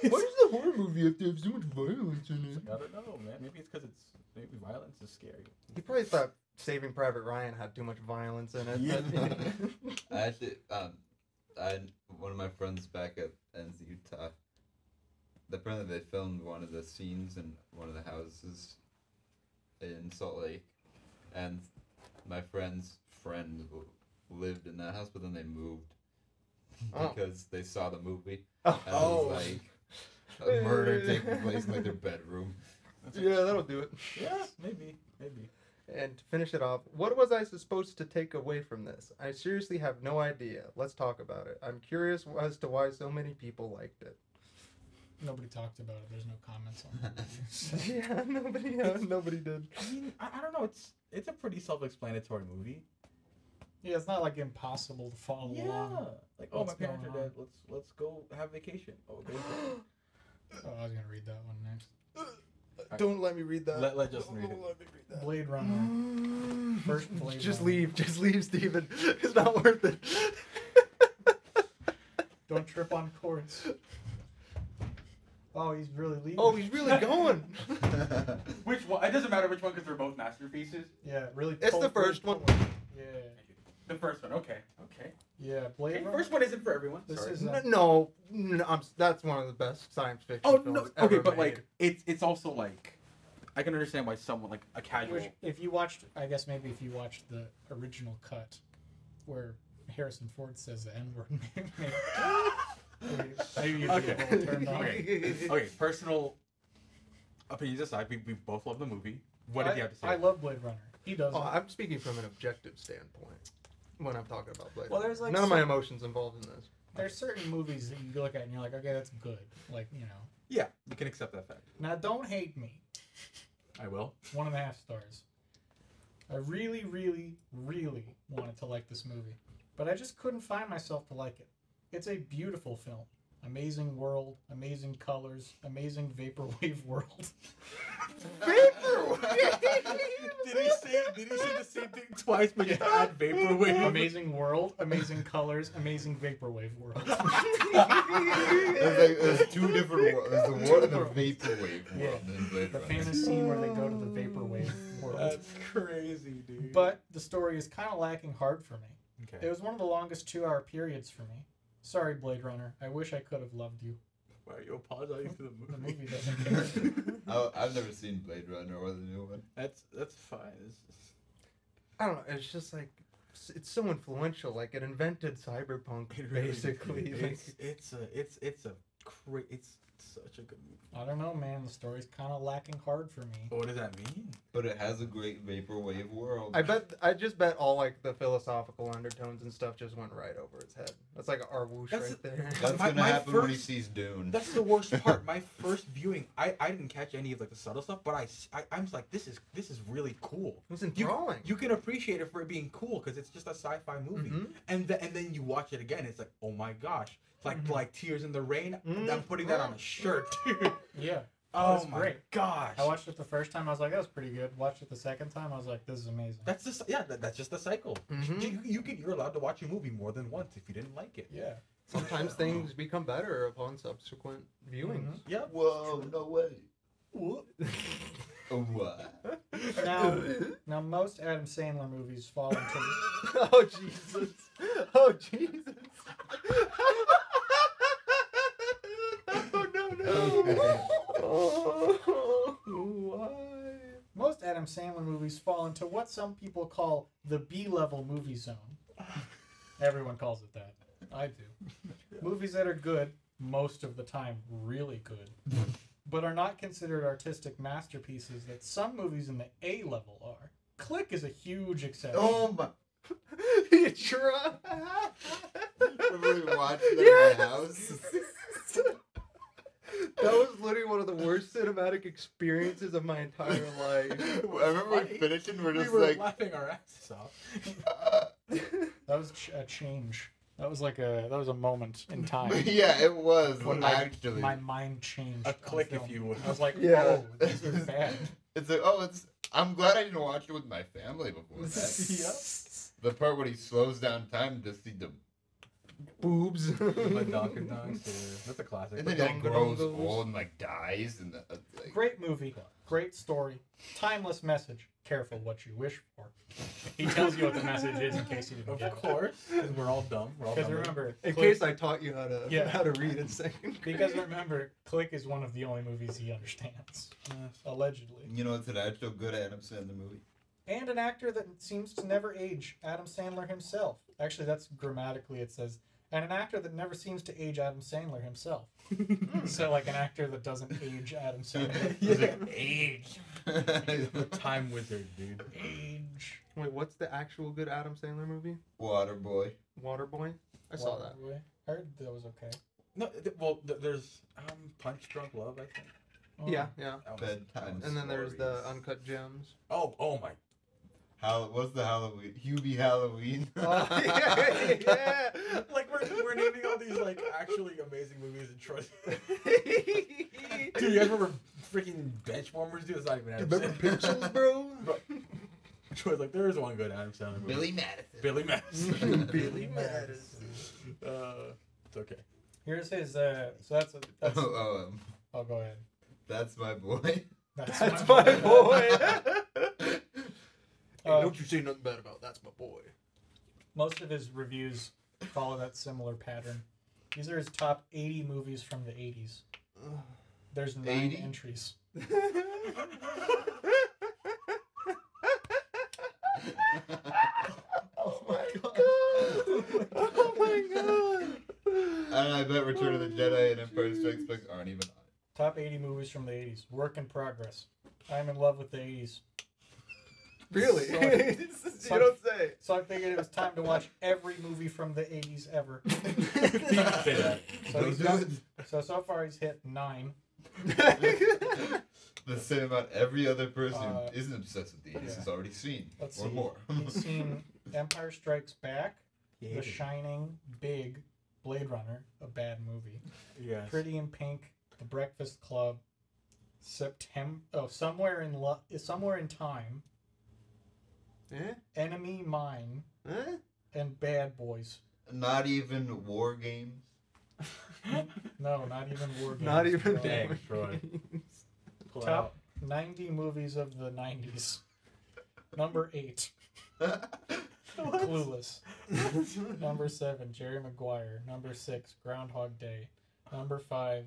Why does the horror movie have to have so much violence in it? I don't know, man. Maybe it's because maybe violence is scary. He probably thought Saving Private Ryan had too much violence in it. Yeah. I actually, one of my friends back at Enns, Utah, apparently they filmed one of the scenes in one of the houses in Salt Lake, and my friend's friend lived in that house, but then they moved Oh. because they saw the movie. Oh. And it was like a murder taking place in like their bedroom. Yeah, that'll do it. Yeah, maybe. And to finish it off, what was I supposed to take away from this? I seriously have no idea. Let's talk about it. I'm curious as to why so many people liked it. Nobody talked about it. There's no comments on it. So. Yeah, nobody did. I mean, I don't know. It's a pretty self-explanatory movie. Yeah, it's not like impossible to follow along. Like, oh, my parents are dead. Let's go have vacation. Oh, okay. Oh, I was gonna read that one next. Don't let me read that. Let Justin read it. Let me read that. Blade Runner. First Blade Just Runner. leave, Steven. It's not worth it. Don't trip on cords. Oh, he's really leaving. Oh, he's really going. Which one? It doesn't matter which one because they're both masterpieces. Yeah, really. It's the first one. Yeah. The first one. Okay. Yeah, Blade The Runner. first one isn't for everyone. This Sorry. is No, that's one of the best science fiction Oh films no. ever Okay, but made. like it's also like I can understand why someone like a casual. If you watched, I guess maybe if you watched the original cut, where Harrison Ford says the N-word, maybe you'd be a little turned on. Okay, personal opinions aside, we both love the movie. What did you have to say? I love Blade Runner. He does. Oh, I'm speaking from an objective standpoint when I'm talking about Blade. Well, there's like none of my emotions involved in this. There's certain movies that you look at and you're like, okay, that's good. Like, you know. Yeah, you can accept that fact. Now, don't hate me. I will. 1.5 stars. I really, really, really wanted to like this movie, but I just couldn't find myself to like it. It's a beautiful film. Amazing world, amazing colors, amazing vaporwave world. Vaporwave. Did he say the same thing twice, but just add vaporwave? Amazing world, amazing colors, amazing vaporwave world. There's two different worlds. There's the world and the vaporwave world. Yeah. In Blade The Runner. famous scene where they go to the vaporwave world. That's crazy, dude. But the story is kind of lacking hard for me. okay. It was one of the longest 2-hour periods for me. Sorry, Blade Runner. I wish I could have loved you. Why are you apologizing to the movie? The movie doesn't care. I've never seen Blade Runner or the new one. That's fine. I don't know. It's just like it's so influential. Like it invented cyberpunk, basically. Like, It's such a good movie. I don't know, man. The story's kind of lacking hard for me. What does that mean? But it has a great vaporwave world. I just bet all like the philosophical undertones and stuff just went right over his head. That's like our whoosh That's- right there. That's My- gonna my happen when he first- sees Dune. That's the worst part. My first viewing, I didn't catch any of like the subtle stuff, but I'm just like, this is really cool. It was enthralling. You can appreciate it for it being cool because it's just a sci-fi movie, Mhm. and then you watch it again, it's like, oh my gosh, it's like Mhm. like Tears in the Rain. Mhm. I'm putting that on a shirt, dude. Yeah. Oh That's my great. gosh. I watched it the first time. I was like, that was pretty good. Watched it the second time. I was like, this is amazing. That's just that's just the cycle. Mhm. You're allowed to watch a movie more than once if you didn't like it. Yeah. Sometimes things become better upon subsequent viewings. Mhm. Yep. Whoa, no way. What? Now most Adam Sandler movies fall into Oh Jesus! Oh Jesus! Oh, why? most Adam Sandler movies fall into what some people call the B-level movie zone. Everyone calls it that. I do. Movies that are good most of the time, really good, but are not considered artistic masterpieces that some movies in the A level are. Click is a huge exception. Oh my! You try. Remember we watched it in my house? That was literally one of the worst cinematic experiences of my entire life. I remember we finished and we're We just were like, laughing our asses off. That was a change. That was a moment in time. yeah, it was When actually. my mind changed. A on click, if film. you would. I was like, Yeah. oh, this is bad. It's like, I'm glad I didn't watch it with my family before that. The part where he slows down time to see the, Boobs. Badonkadonks, that's a classic. and then he like, grows Badongos. old and like dies and like. Great movie, great story, timeless message. Careful what you wish for. He tells you what the message is in case you didn't Of get it. course, because we're all dumb. We're all Because dumb. remember, In Click, case I taught you how to read in second grade. because remember, Click is one of the only movies he understands, allegedly. You know, it's an actual good Adam Sandler movie. And an actor that seems to never age, Adam Sandler himself. Actually, that's grammatically it says And an actor that never seems to age Adam Sandler himself. So, like, an actor that doesn't age Adam Sandler. Yeah. Age. He's a time wizard, dude. Age. Wait, what's the actual good Adam Sandler movie? Waterboy. Waterboy? I saw that. Waterboy. I heard that was okay. No, there's Punch Drunk Love, I think. Oh. Yeah, yeah. That was- Bedtime And then there's the Stories. Uncut Gems. Oh my. What's the Halloween? Hubie Halloween. Oh, yeah. Like we're naming all these like actually amazing movies and choices. Dude, you guys remember freaking Benchwarmers? Dude, that's not even Adam Remember Sandler. Pixels, bro? Troy's like, there is one good Adam Sandler movie. Billy Madison. Billy Madison. Billy Madison. It's okay. Here's his, so that's Oh, oh, go ahead. that's my boy. That's my boy. Hey, Uh, don't you say nothing bad about that's my boy. Most of his reviews follow that similar pattern. These are his top 80 movies from the 80s. There's 9 80? entries. Oh my god. Oh my god. And I bet Return of the Jedi and Empire Strikes Back aren't even on it. Top 80 movies from the 80s. Work in progress. I'm in love with the 80s. Really? So- You don't say. So I figured it was time to watch every movie from the 80s ever. Say that. So he's got, so far he's hit 9. The same amount every other person who Uh, isn't obsessed with the 80s yeah. has already seen. Let's or see. more. He's seen Empire Strikes Back, Yeah, The Shining, Big, Blade Runner, a bad movie, yes. Pretty in Pink, The Breakfast Club, Somewhere in Time, Eh? Enemy Mine, Eh? and Bad Boys. Not even war games. No, not even War Games. Not even No. Dang, Troy. Pull it Top out. 90 movies of the 90s. Number 8, Clueless. Number 7, Jerry Maguire. Number 6, Groundhog Day. Number 5,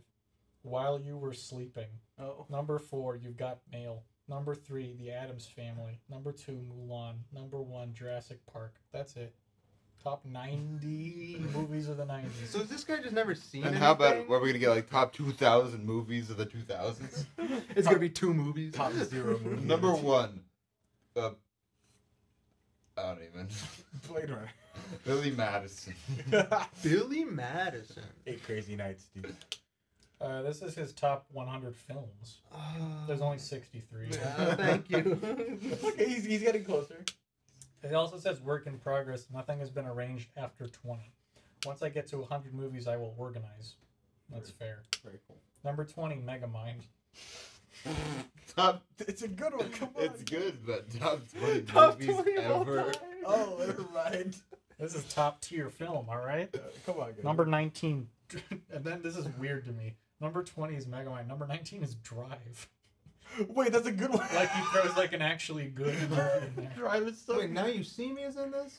While You Were Sleeping. Oh. Number 4, You've Got Mail. Number 3, The Addams Family. Number 2, Mulan. Number 1, Jurassic Park. That's it. Top 90 movies of the 90s. So has this guy just never seen And anything? how about, what are we going to get, like, top 2,000 movies of the 2000s? It's gonna be 2 movies. Top 0 movie. Number 1. I don't even. Blade Runner. Billy Madison. Billy Madison. 8 Crazy Nights, dude. This is his top 100 films. There's only 63. Thank you. Okay, he's getting closer. It also says work in progress. Nothing has been arranged after 20. Once I get to 100 movies, I will organize. That's fair. Very cool. Number 20, Megamind. Top. It's a good one. Come on. It's good, but top 20 Top movies 20 of all ever. time. Oh, never mind. This is top tier film, all right? Come on, guys. Number 19, and then this is weird to me. Number 20 is Megamind. Number 19 is Drive. Wait, that's a good one. Like he throws like an actually good movie in there. Drive is so. Wait, Now You See Me is in this?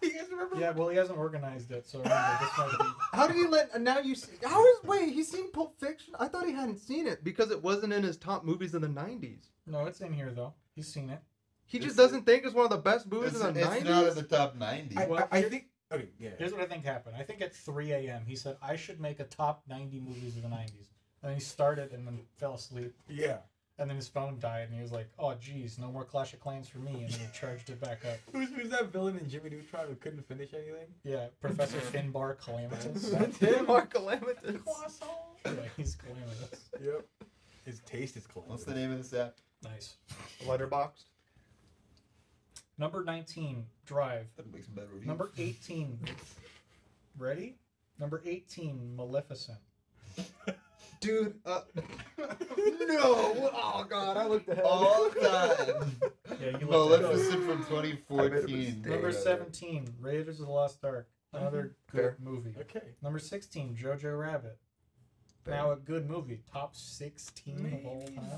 You guys remember? Yeah, well, he hasn't organized it, so remember, this might be. How did he let Now You See? How is wait? He's seen Pulp Fiction? I thought he hadn't seen it because it wasn't in his top movies of the '90s. No, it's in here though. He's seen it. He just It's- doesn't think it's one of the best movies It's, of the it's '90s. not in the top 90. I think. Okay, yeah. Here's what I think happened. I think at 3 a.m. he said, I should make a top 90 movies of the 90s. And he started and then fell asleep. Yeah. And then his phone died and he was like, oh, geez, no more Clash of Clans for me. And then he charged it back up. Who's that villain in Jimmy Neutron who couldn't finish anything? Yeah, Professor Finbar Calamitous. That's him, Mark Calamitous. Yeah, he's Calamitous. Yep. His taste is close. What's the name of this app? Nice. Letterboxd. Number 19, Drive. That makes some better reviews. Number 18, ready? Number 18, Maleficent. Dude, no! Oh god, I looked ahead. All time. Yeah, you looked at it. Maleficent from I made a 2014. mistake. Number 17, Raiders of the Lost Ark. Another good Fair. movie. Okay. Number 16, Jojo Rabbit. Now a good movie. Top 16 of all time.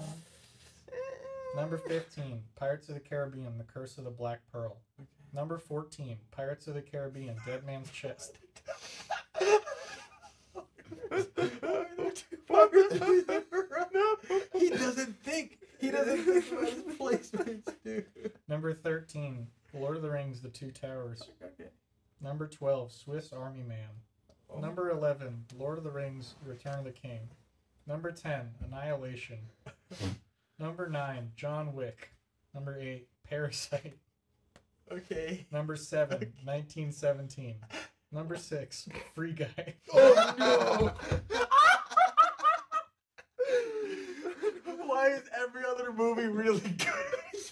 Number 15, Pirates of the Caribbean, The Curse of the Black Pearl. Number 14, Pirates of the Caribbean, Dead Man's Chest. He doesn't think. He doesn't think about his placements, dude. Number 13, Lord of the Rings, The Two Towers. Okay. Number 12, Swiss Army Man. Oh. Number 11, Lord of the Rings, Return of the King. Number 10, Annihilation. Number 9, John Wick. Number 8, Parasite. Okay. Number 7, 1917. Number 6, Free Guy. Oh no! Why is every other movie really good?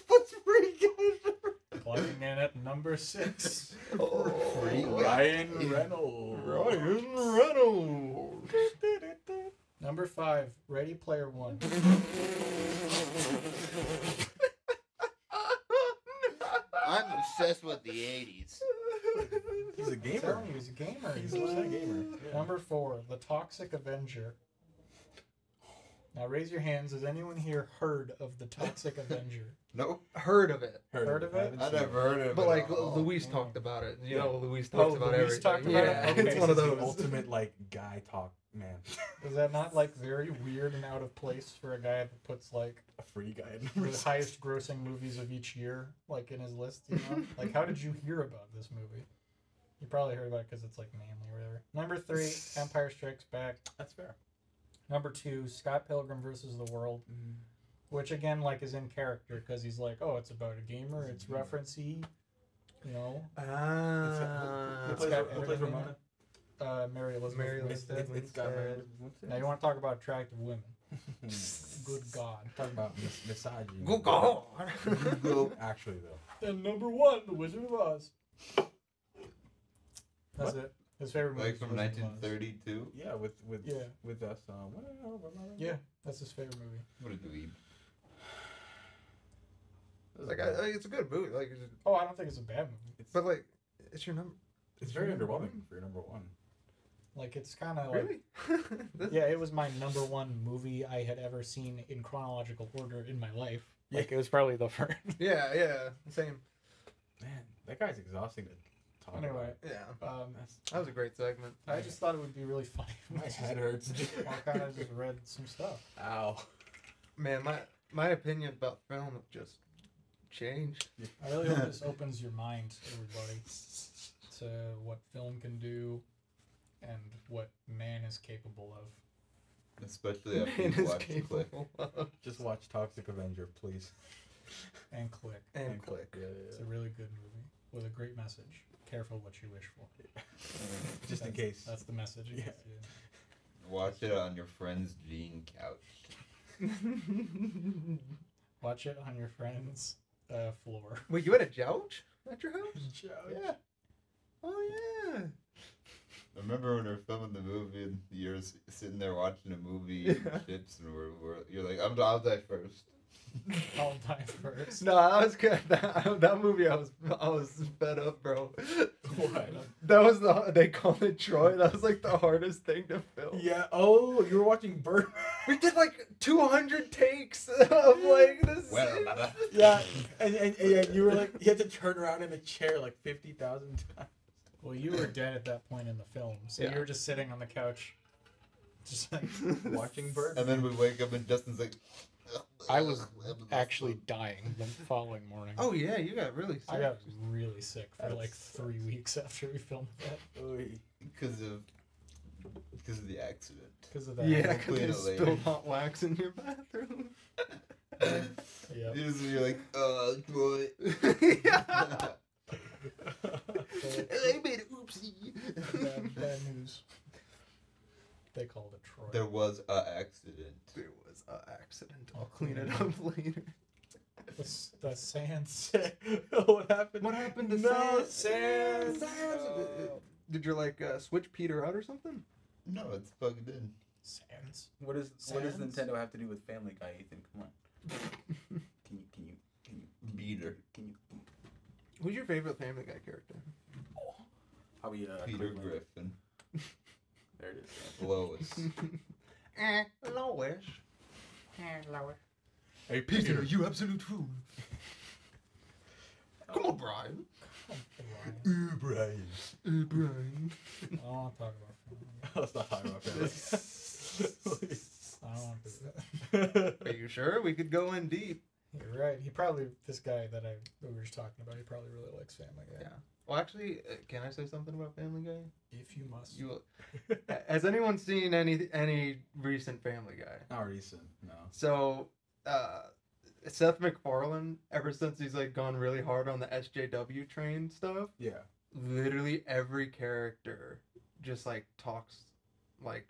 What's Free Guy? Clocking in at number 6. Free Ryan Guy. Reynolds. Ryan Reynolds. Number 5, Ready Player One. I'm obsessed with the 80s. He's a gamer. He's a gamer. He's a gamer. Yeah. Number 4, The Toxic Avenger. Now raise your hands. Has anyone here heard of The Toxic Avenger? Nope. Heard of it. Heard of it? I never heard of it. But like at all. Luis talked about it. You Yeah. know, Luis talks about Luis everything. talked about yeah, it? Okay, it's one of This is those. the ultimate like guy talk, man. Is that not like very weird and out of place for a guy that puts like A free guy. the highest grossing movies of each year like in his list? You know, like how did you hear about this movie? You probably heard about it because it's like manly or whatever. Number 3, Empire Strikes Back. That's fair. Number 2, Scott Pilgrim versus the World, which again like is in character because he's like, oh, it's about a gamer, it's referencey, you know. Ah. It's got everything in it. Mary Elizabeth. Mary Winstead. Elizabeth. It's got Now you want to talk about attractive women? Good God. Talking about misogyny. Go go. Actually, though. And number 1, The Wizard of Oz. That's it. His favorite movie. Like from 1932? Yeah, with us. Yeah, that's his favorite movie. What a dweeb. Like, it's a good movie. Like, Oh, I don't think it's a bad movie. but like, it's your number. It's very underwhelming for your number 1. Like it's kind of like Really? yeah, it was my number 1 movie I had ever seen in chronological order in my life. Like it was probably the first. Yeah, yeah, same. Man, that guy's exhausting to talk Anyway, Yeah, That's, that was a great segment. I just thought it would be really funny. my head hurts. I kind of just read some stuff. Ow. Man, my opinion about film just changed. I really hope this opens your mind, everybody, to what film can do and what man is capable of. Especially after Man you is watch Click. capable of. Just watch Toxic Avenger, please. And Click. And click. Yeah, It's a really good movie with a great message. Careful what you wish for. Just in case. That's the message. Yeah. Watch it on your friend's jean couch. Watch it on your friend's floor. Wait, you had a couch at your house? Yeah. Oh yeah. I remember when we were filming the movie and you're sitting there watching a movie Yeah. and chips and you're like, I'll die first. I'll die first. No, that was good. That movie, I was fed up, bro. What? That was they called it Troy. That was like the hardest thing to film. Yeah. Oh, you were watching Birdman. We did like 200 takes of like this. Well, Yeah, and you were like, you had to turn around in a chair like 50,000 times. Well, you were dead at that point in the film, so Yeah. you were just sitting on the couch, just like Watching Birdman. and then we wake up and Justin's like, I was actually dying the following morning. Oh yeah, you got really sick. I got really sick for That like sucks. 3 weeks after we filmed that because of the accident. because of that. Yeah, We'll because clean they it later. spilled hot wax in your bathroom. Yeah. You're like, Troy. Yeah. I made an oopsie. Bad news. They called it Troy. There was a accident. There was an accident. I'll clean it up later. The Sands. What happened? What happened to No, Sans? Sans. Did your like switch Peter out or something? No, it's plugged in. Sands. What does Sans? Nintendo have to do with Family Guy, Ethan? Come on. Can you Beater. Who's your favorite Family Guy character? probably Peter Cleveland. Griffin. There it is. Lois. Lois. Hey Peter, you absolute fool. Come on, Brian. Brian. Brian. I don't want to talk about film. Let's not talk about Family Guy. I don't want to do that. Are you sure? We could go in deep. You're right. This guy that we were just talking about, he probably really likes Family Guy. Yeah. Well, actually, can I say something about Family Guy? If you must. Has anyone seen any recent Family Guy? Not recent, no. So, Seth MacFarlane, ever since he's like gone really hard on the SJW train stuff, Yeah. literally every character just like talks like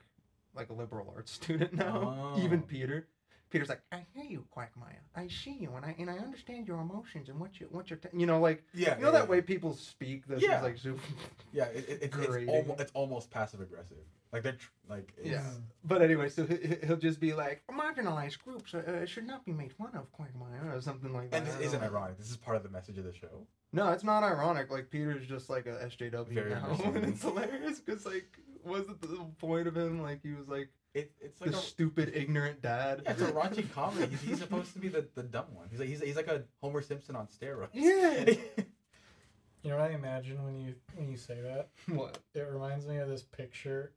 a liberal arts student now. Oh. Even Peter. Peter's like, I hear you, Quagmire. I see you, and I understand your emotions and what you're like. Yeah. You know that way people speak. This Yeah. is like super. Yeah, it's almost passive aggressive. Like they're Yeah. But anyway, so he'll just be like, marginalized groups should not be made fun of, Quagmire, or something like that. And this isn't ironic. This is part of the message of the show. No, it's not ironic. Like Peter's just like a SJW Very now, understandable. and it's hilarious because like, wasn't the point of him like he was like It's like the stupid ignorant dad? it's a raunchy comedy. He's supposed to be the dumb one. He's like a Homer Simpson on steroids. Yeah. You know what I imagine when you say that? What? It reminds me of this picture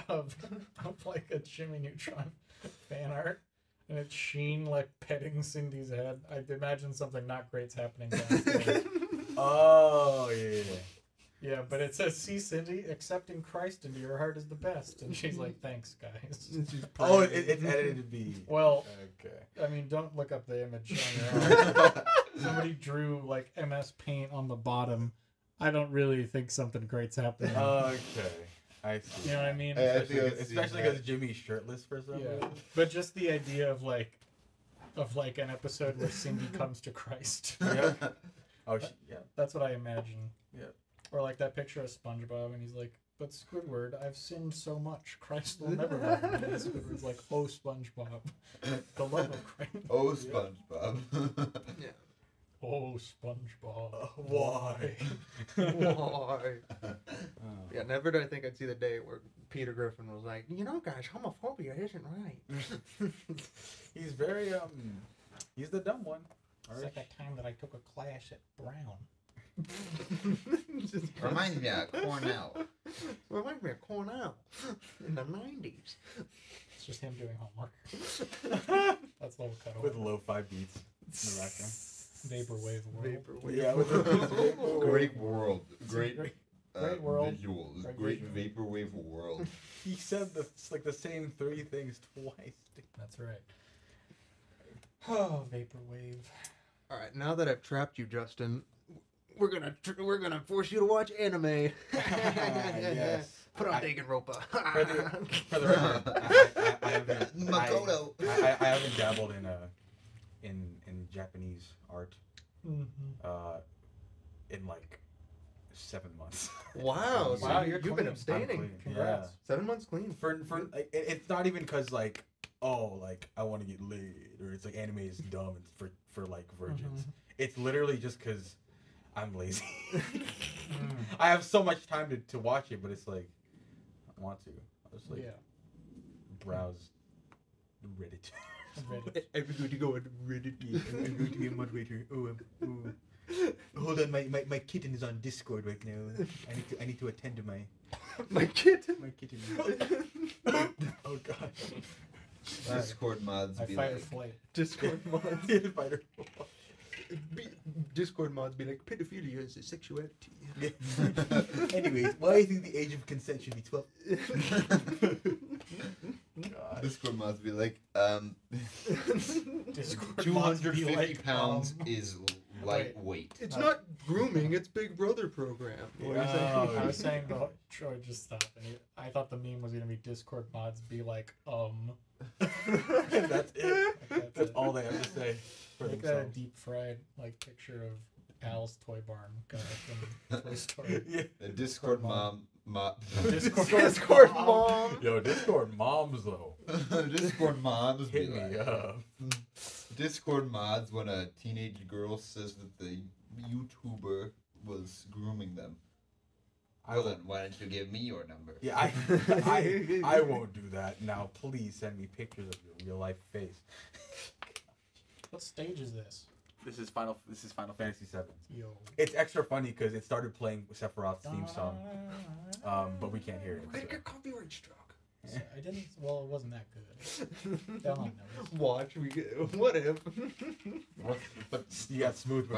of like a Jimmy Neutron fan art, and it's Sheen like petting Cindy's head. I imagine something not great's happening downstairs. Oh yeah. Yeah, but it says, "See, Cindy, accepting Christ into your heart is the best," and she's like, "Thanks, guys." Oh, it's edited to be. Well, Okay. I mean, don't look up the image on your own. Somebody drew like MS Paint on the bottom. I don't really think something great's happening. Okay. I see. You know what I mean? Especially because Jimmy's shirtless for some reason. But just the idea of like an episode where Cindy comes to Christ. Yeah. Oh, yeah. That's what I imagine. Yeah. Or like that picture of SpongeBob, and he's like, "But Squidward, I've sinned so much. Christ will never love me." And Squidward's like, "Oh, SpongeBob, the love of Christ." Oh, SpongeBob. Yeah. Oh, SpongeBob. Why? Why? Oh. Yeah, never did I think I'd see the day where Peter Griffin was like, you know, guys, homophobia isn't right. He's very he's the dumb one. It's like that time that I took a class at Brown. Reminds me of Cornell. Reminds me of Cornell in the 90s. It's just him doing homework. That's little cutoff. With lo-fi beats in the background. Vaporwave world. Vaporwave. Yeah, with the Great world. Great, great world. Visuals. Great Great vaporwave world. He said the same three things twice. That's right. Oh, vaporwave. All right, now that I've trapped you, Justin, we're gonna force you to watch anime. Yes. Put on Danganronpa. For the record, I haven't Makoto. I haven't dabbled in Japanese art in like 7 months. Wow, so Wow, you're you've been clean. abstaining. clean. Congrats. 7 months clean. For like, it's not even because like I want to get laid or it's like anime is dumb and for like virgins. It's literally just because I'm lazy. I have so much time to watch it, but it's like I want to. I just like browse Reddit. I'm going to go on Reddit. I'm going to be a moderator. Hold on, my kitten is on Discord right now. I need to attend to my kitten. my kitten. Oh god. Discord mods I be fight or like, flight. Discord mods. Fighter. Discord mods be like, pedophilia is a sexuality. Anyways, why is the age of consent should be 12? God. Discord mods be like, Discord 250 like, pounds is lightweight. It's not grooming, it's Big Brother program. What are you saying? I was saying Troy just stop. And I thought the meme was gonna be Discord mods be like That's it. Like, That's all they have to say for Like a themselves. deep fried like picture of Al's toy barn guy from Toy Story. Yeah. The Discord mom. Discord mom. Yo, Discord moms though. Discord moms be Hit me like, up. Discord mods when a teenage girl says that the YouTuber was grooming them. Well then, why don't you give me your number? Yeah, I won't do that. Now, please send me pictures of your real life face. What stage is this? This is Final Fantasy VII. Yo. It's extra funny because it started playing Sephiroth's theme song, but we can't hear it. We're gonna so. get copyright struck. So I didn't. Well, it wasn't that good. Down on those. Watch, we get. What if? But you got smooth.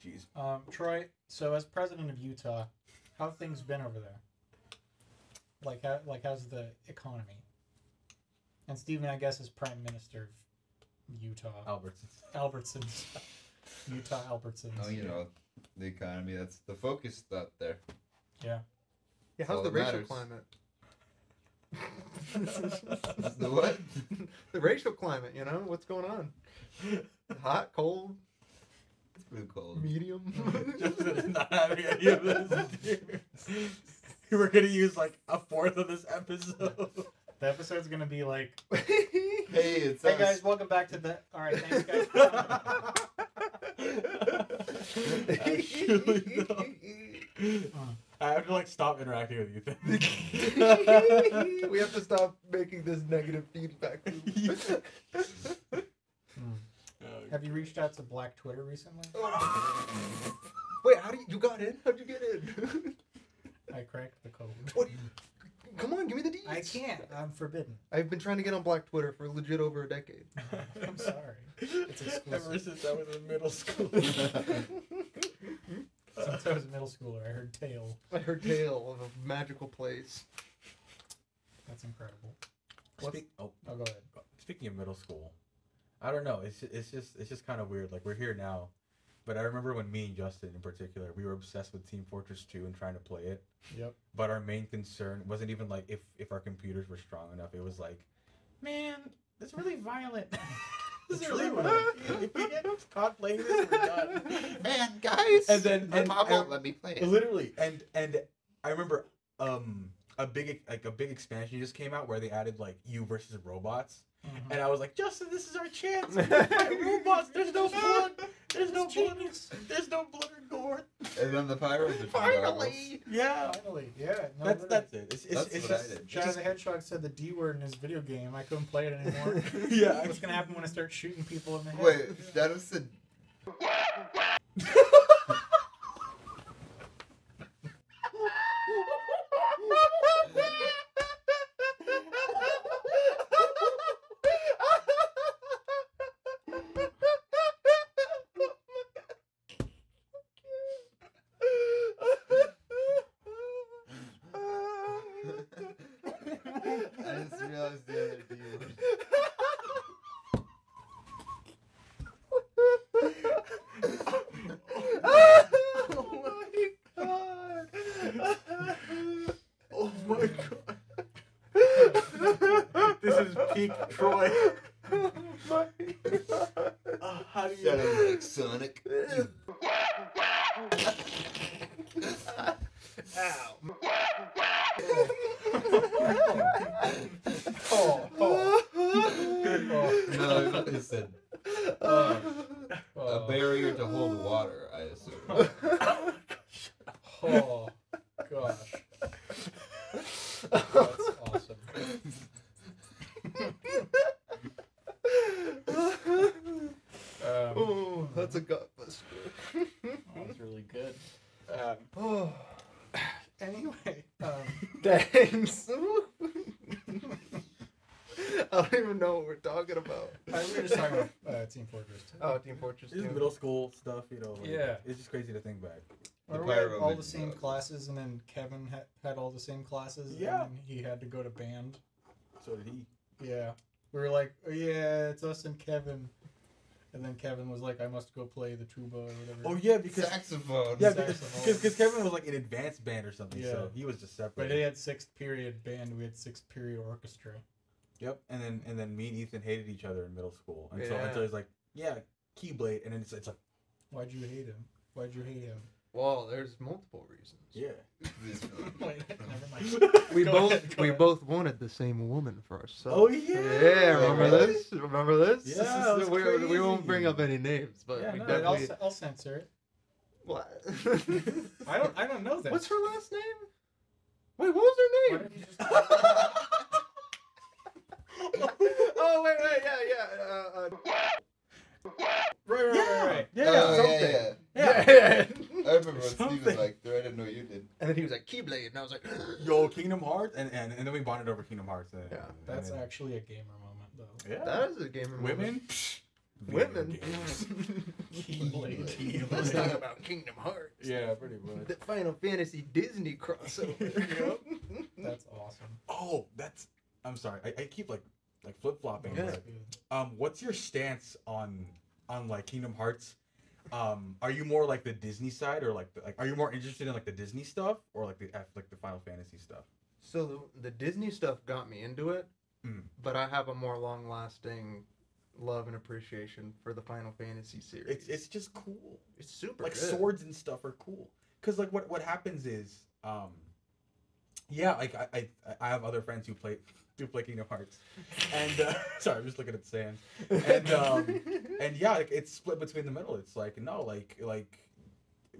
Jeez. Troy. So as president of Utah, how have things been over there? How's the economy? And Stephen, I guess, is prime minister of Utah. Albertsons. Utah Albertsons. Oh, you know, the economy. That's the focus out there. Yeah. Yeah, That's how's all the that racial matters. climate? The what? The racial climate, you know? What's going on? Hot, cold, It's pretty cold. medium? Justin not having any of this. We're gonna use like a fourth of this episode. The episode's gonna be like, Hey, it's hey us. guys, welcome back to the. All right, thanks guys. Actually, no. I have to like stop interacting with you. We have to stop making this negative feedback loop. Have you reached out to Black Twitter recently? Wait, how do you got in? How'd you get in? I cracked the code. What? Come on, give me the deets. I can't. I'm forbidden. I've been trying to get on Black Twitter for legit over a decade. I'm sorry. It's exclusive. Ever since I was in middle school. Since I was a middle schooler, I heard tale. I heard tale of a magical place. That's incredible. Oh, Oh, go ahead. speaking of middle school, I don't know. It's just kind of weird. Like we're here now, but I remember when me and Justin in particular, we were obsessed with Team Fortress 2 and trying to play it. Yep. But our main concern wasn't even like if our computers were strong enough. It was like, man, it's really violent. This is really violent. If we get caught playing this, we're done. Man, guys. And then my mom won't let me play it. Literally, and I remember a big expansion just came out where they added like you versus robots. Mhm. And I was like, Justin, this is our chance. We can fight robots. There's no blood. There's no blood. There's no blood or gore. And then the pirates are Finally! Yeah. Finally, yeah. No, That's it. It's That's it's what I just did. Shadow the Hedgehog said the D word in his video game. I couldn't play it anymore. yeah. What's gonna happen when I start shooting people in the head? Wait, that was the. I just realized the other dude. Oh my god! This is peak Troy. Oh my god! How do Shut you? up, like Sonic. Ow! No, he said a barrier to hold water, I assume. Oh gosh. That's awesome. Oh, that's a gutbuster. That was really good. Oh, Anyway, thanks. I don't even know what we're talking about. we were just talking about Team Fortress 2. Oh, Team Fortress This 2. is middle school stuff, you know. Like, Yeah. It's just crazy to think back. Remember we had all the same classes, and then Kevin had all the same classes. Yeah. And then he had to go to band. So did he. Yeah. We were like, oh, yeah, it's us and Kevin. And then Kevin was like, I must go play the tuba or whatever. Oh yeah, because Saxophone. yeah, Saxophone. because Kevin was like an advanced band or something, Yeah. so he was just separate. But they had 6th period band. We had 6th period orchestra. Yep, and then me and Ethan hated each other in middle school until Yeah. he's like, yeah, Keyblade, and then it's like, Why'd you hate him? Why'd you hate him? Well, there's multiple reasons. yeah. Wait, never mind. We Go both ahead, go we ahead. both wanted the same woman for ourselves. Oh yeah. Yeah, remember Really? this? Remember this? Yeah, This is- that's we won't crazy. bring up any names, but Yeah, we no, But definitely. I'll censor it. What? I don't know that. What's her last name? Wait, what was her Why name? don't you just... Oh wait, yeah. Right. Yeah. Oh, something. yeah. Yeah. I remember when Steve was Something. like, there, I didn't know what you Keyblade, and I was like, Yo, Kingdom Hearts, and then we bonded over Kingdom Hearts. Yeah, That's and then, actually a gamer moment, though. yeah. that is a gamer moment. Women. Women. Keyblade. Let's talk about Kingdom Hearts. Yeah, pretty much. The Final Fantasy Disney crossover. That's awesome. Oh, I'm sorry. I keep like flip flopping. Yeah. That's good. What's your stance on like Kingdom Hearts? Are you more like the Disney side, or like are you more interested in like the Disney stuff, or like the Final Fantasy stuff? So the Disney stuff got me into it, but I have a more long-lasting love and appreciation for the Final Fantasy series. It's just cool. It's super Like good. swords and stuff are cool. Cause like what happens is, yeah, like I have other friends who play Kingdom Hearts, and sorry, I'm just looking at the sand, and yeah, like, it's split between the middle. It's like no, like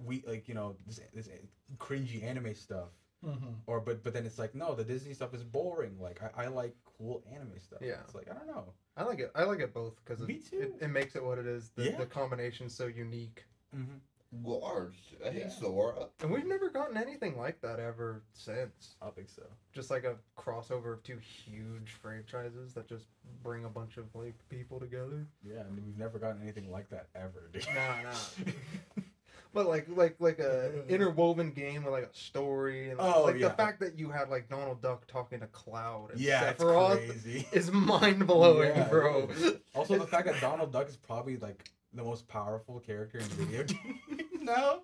we like this cringy anime stuff, or but then it's like no, the Disney stuff is boring. Like I like cool anime stuff. Yeah, it's like I don't know. I like it both because Me too. it makes it what it is. The Yeah. combination's so unique. Large. I think Yeah. Sora. And we've never gotten anything like that ever since. I don't think so. Just like a crossover of two huge franchises that just bring a bunch of like people together. Yeah, I mean, we've never gotten anything like that ever, dude. Nah. But like a interwoven game with like a story and the fact that you had like Donald Duck talking to Cloud and Yeah, it's Sephiroth crazy. is mind blowing, Yeah, bro. it is. Also, the fact that Donald Duck is probably like the most powerful character in video games now,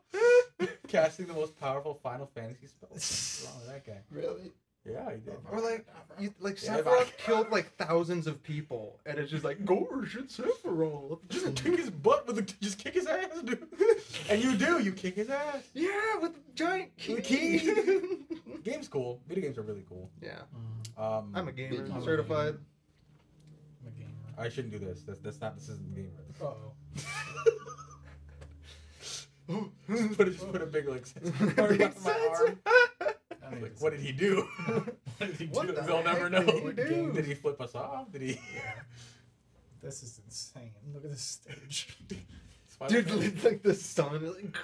casting the most powerful Final Fantasy spells. What's wrong with that guy? Really? Yeah, he did. Or like Yeah, Sephiroth killed like thousands of people, and it's just like gosh, it's Sephiroth. Just kick his butt just kick his ass, dude. And you kick his ass. Yeah, with the giant key. With the key. Game's cool. Video games are really cool. Yeah, I'm I'm a gamer, I'm a certified. I'm a gamer. I shouldn't do this. This isn't gamer. Uh-oh. Just put a big like mark on my arm. I mean, Like, what did he do? what did he What do? the They'll never heck know. did he do? Did he flip us off? Did he? This is insane. Look at this stage. Dude, it's like the sun. Like,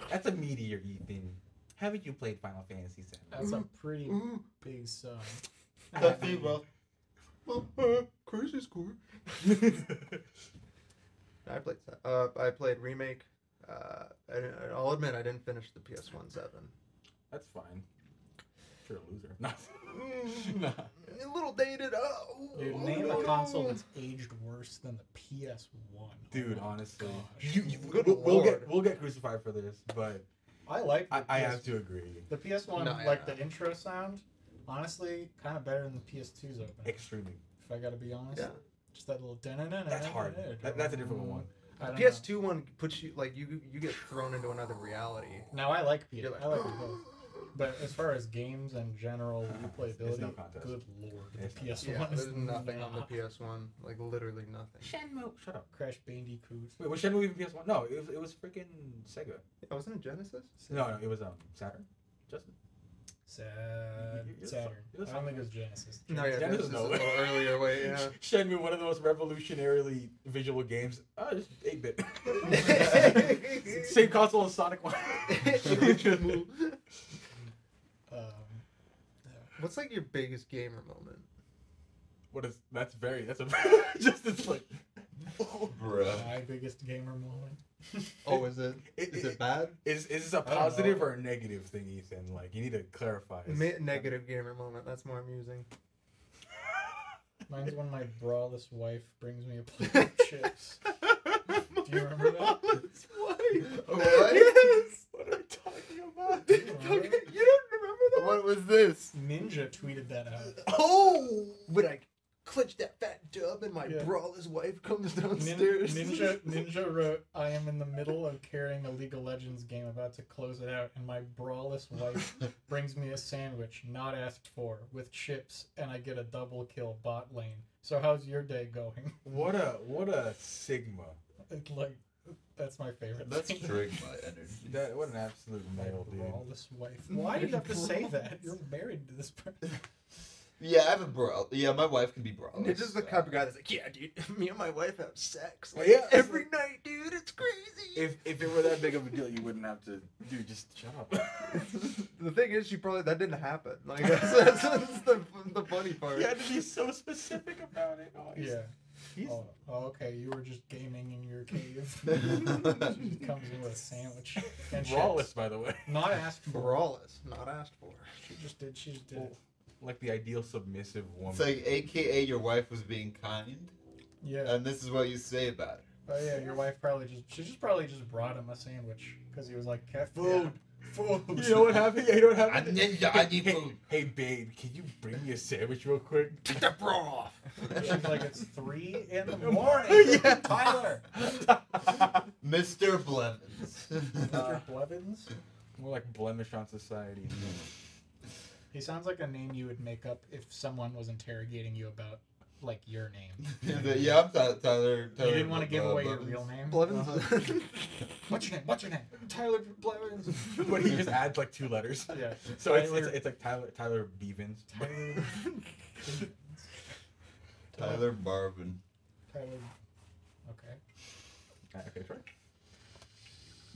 That's a meteor, Ethan. Haven't you played Final Fantasy VII? That's a pretty ooh, big sun. crazy score. I played I played Remake. I'll admit I didn't finish the PS1 7. That's fine. You're a loser. Nah. A little dated. Oh, Dude, name a console that's aged worse than the PS1. Dude, Oh my honestly, gosh. Good we'll lord. get crucified for this, but I like the I PS have to agree. The PS1, No, like yeah. the intro sound, honestly, kind of better than the PS2's opening. Extremely. If I gotta be honest. Yeah. Just that little da-na-na-na. That's hard. That's a different one. I don't PS2 one puts you like you get thrown into another reality. know. Now I like PS. You're like, I like them both. But as far as games and general It's replayability, no contest. good lord, It's the not. PS1 Yeah, is there's nothing on the not. PS1. Like literally nothing. Shenmue. Shut up. Crash Bandicoot. Wait, was Shenmue even PS1? No, it was freaking Sega. Oh, wasn't it Genesis? No, it was Saturn. Justin. Saturn. You're I don't think it was Genesis. No, yeah, Genesis, Genesis no. is a little earlier. Wait, yeah. Shenmue, one of the most revolutionarily visual games. Oh, just 8-bit. Same console as Sonic 1. What's like your biggest gamer moment? That's a Justin's like. Bruh. My biggest gamer moment. Oh, is it bad? Is this a I don't positive know. or a negative thing, Ethan? Like, you need to clarify. Negative gamer moment. That's more amusing. Mine's when my braless wife brings me a plate of chips. Do you remember that? What? What? Yes. What are we talking about? You don't remember that? What was this? Ninja tweeted that out. Oh, when I clutch that fat dub and my Yeah. braless wife comes downstairs. Ninja wrote, I am in the middle of carrying a League of Legends game, about to close it out, and my braless wife brings me a sandwich, not asked for, with chips, and I get a double kill bot lane. So how's your day going? What a Sigma. Like, that's my favorite. That's thing. Trigma energy. What an absolute My male, dude. braless wife. Why do you have to say that? You're married to this person. Yeah, I have a brawl. Yeah, my wife can be braless. It's just the type of guy that's like, yeah, dude, me and my wife have sex like, Yeah. every night, dude. It's crazy. If it were that big of a deal, you wouldn't have to. Dude, just shut up. The thing is, that didn't happen. Like that's the funny part. You had to be so specific about it. Oh, Yeah. He's- Oh, okay. You were just gaming in your cave. She comes in with a sandwich and Brawless, chips. by the way. Not asked for. Brawless, not asked for. She just did it. Like the ideal submissive woman. It's like, AKA your wife was being kind, Yeah. and this is what you say about her. Oh yeah. Your wife she probably just brought him a sandwich because he was like, food. Food. You know what happened? You know what happened? I need food. Hey, babe, can you bring me a sandwich real quick? Take that bra off. She's like, it's 3 a.m. Yeah. Tyler. Mr. Blevins. Mr. Blevins. More like blemish on society. He sounds like a name you would make up if someone was interrogating you about, like, your name. Yeah, I'm Tyler. You didn't want to give away your Blevins. real name? Blevins. What's your name? What's your name? Tyler Blevins. But he just adds like 2 letters. Yeah. So Tyler- it's like Tyler Bevins. Tyler. Tyler Marvin. Tyler. Okay. Okay, try.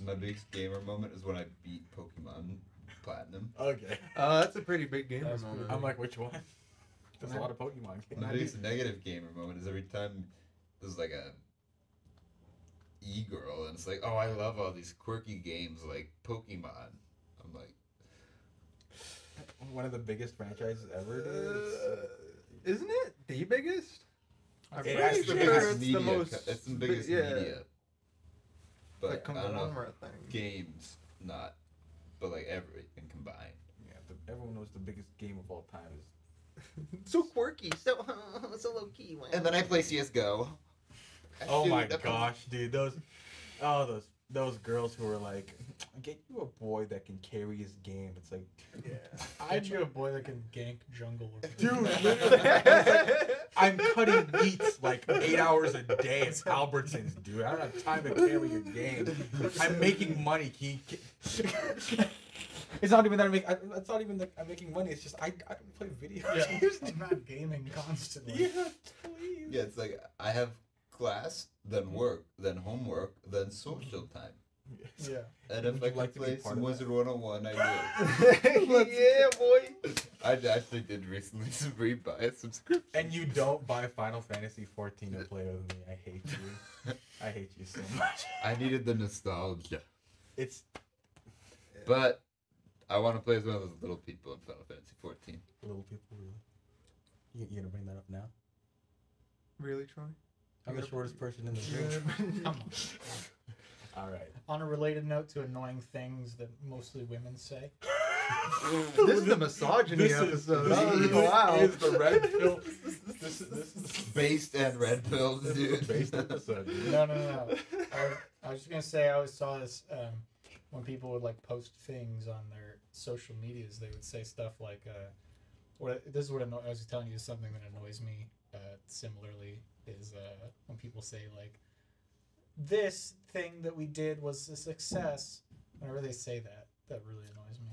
My biggest gamer moment is when I beat Pokemon Platinum. Okay. That's a pretty big gamer That's moment. I'm like, which one? There's a lot of Pokemon games. My biggest negative gamer moment is every time there's like a e-girl and it's like, oh, I love all these quirky games like Pokemon. I'm like, One of the biggest franchises ever, dude. Isn't it the biggest? I'm It pretty has it's the to be. sure biggest it's media. the most. It's the biggest yeah, media. But like I don't know. conglomerate thing. Games, not. But like everything combined. Yeah, everyone knows the biggest game of all time is. So quirky, so low key. Man. And then I play CS:GO. Oh my Dude, gosh, dude, those girls who were like, get you a boy that can carry his game. It's like, Yeah. I had you a boy that can gank jungle. dude, literally, it's like, I'm cutting beats like 8 hours a day at Albertsons, dude. I don't have time to carry your game. I'm making money. It's not even that it's not even that I'm making money. It's just I don't play video Yeah. games. I'm not gaming constantly. Yeah, please. Yeah, it's like I have class, then work, then homework, then social time. Yeah. And if Would I you could like to be play part some of Wizard 101, I do. Yeah, boy. I actually did recently rebuy a subscription. And you don't buy Final Fantasy 14 to play with me. I hate you. I hate you so much. I needed the nostalgia. It's But I want to play as one of those little people in Final Fantasy 14. little people, really. You gonna bring that up now? Really, Troy? I'm the shortest person in the room. Come on. All right. On a related note to annoying things that mostly women say. This is the misogyny episode. Wow. is the red pill. This is Based and red pills, dude. based episode. Dude. No. I was just gonna say I always saw this when people would like post things on their social medias. They would say stuff like, this is what I was telling you. Something that annoys me. Similarly, is when people say like, this thing that we did was a success. Whenever they say that, that really annoys me.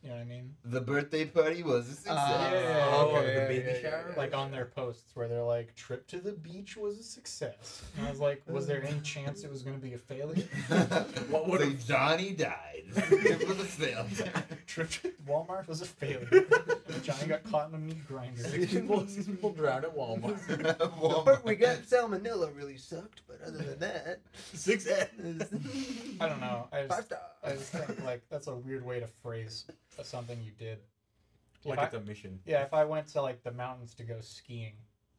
You know what I mean? The birthday party was a success. Yeah. Oh, the baby shower? Like on their posts where they're like, trip to the beach was a success. And I was like, was there any chance it was going to be a failure? What would have Johnny died? It was a failure. Trip to Walmart was a failure. Johnny got caught in a meat grinder. Six people drowned at Walmart. The part we got salmonella really sucked, but other than that, 6 I don't know. I 5 just stars. think like that's a weird way to phrase something you did. Like If it's a mission. Yeah, if I went to like the mountains to go skiing,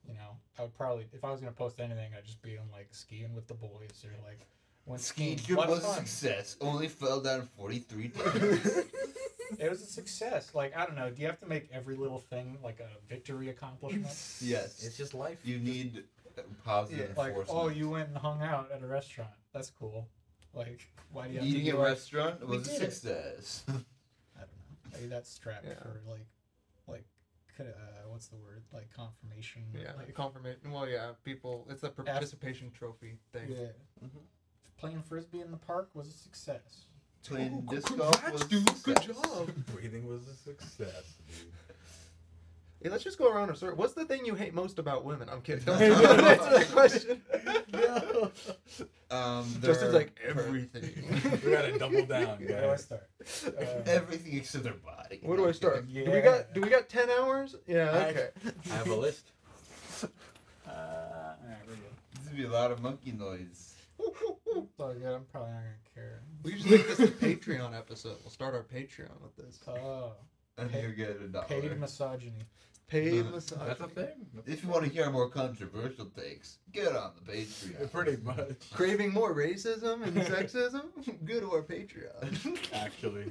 you know, I would probably, if I was gonna post anything, I'd just be on like skiing with the boys or like went Ski skiing. trip What was a fun. success. Only fell down 43 times. It was a success. Like I don't know. Do you have to make every little thing like a victory accomplishment? Yes. It's just life. You need positive Like, enforcement. oh, you went and hung out at a restaurant. That's cool. Like, why do you have Eating to at be a like, restaurant "We was a did it." success. I don't know. Maybe that's strapped Yeah. for like, what's the word? Like confirmation. Yeah, Like, confirmation. Well, yeah, people. It's a participation trophy thing. yeah. Playing frisbee in the park was a success. Playing Oh, disc golf congrats, was dude. a Good success. job. Breathing was a success, dude. Hey, let's just go around a circle. What's the thing you hate most about women? I'm kidding. Don't answer that question. No. Justin's like, everything. We gotta double down, Where do I guys. start? Everything except their body. Where do I start? Yeah. Do we got 10 hours? Yeah, okay. I have a list. Alright, we're good. This would be a lot of monkey noise. It's all good. I'm probably not gonna care. We should make this a Patreon episode. We'll start our Patreon with this. Oh, And you get $1. paid misogyny. Paid massage. That's a thing. If you want to hear more controversial takes, get on the Patreon. Pretty much. Craving more racism and sexism? Go to our Patreon. Actually.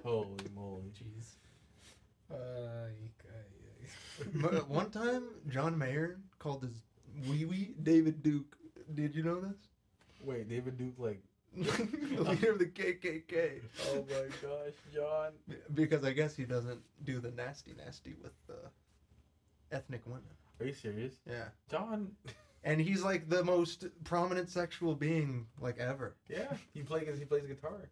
Holy moly. Jeez. One time, John Mayer called his wee David Duke. Did you know this? Wait, David Duke, like, The leader of the KKK. oh my gosh, John. Because I guess he doesn't do the nasty with ethnic women. Are you serious? Yeah. John. And he's like the most prominent sexual being like ever. Yeah, he plays guitar.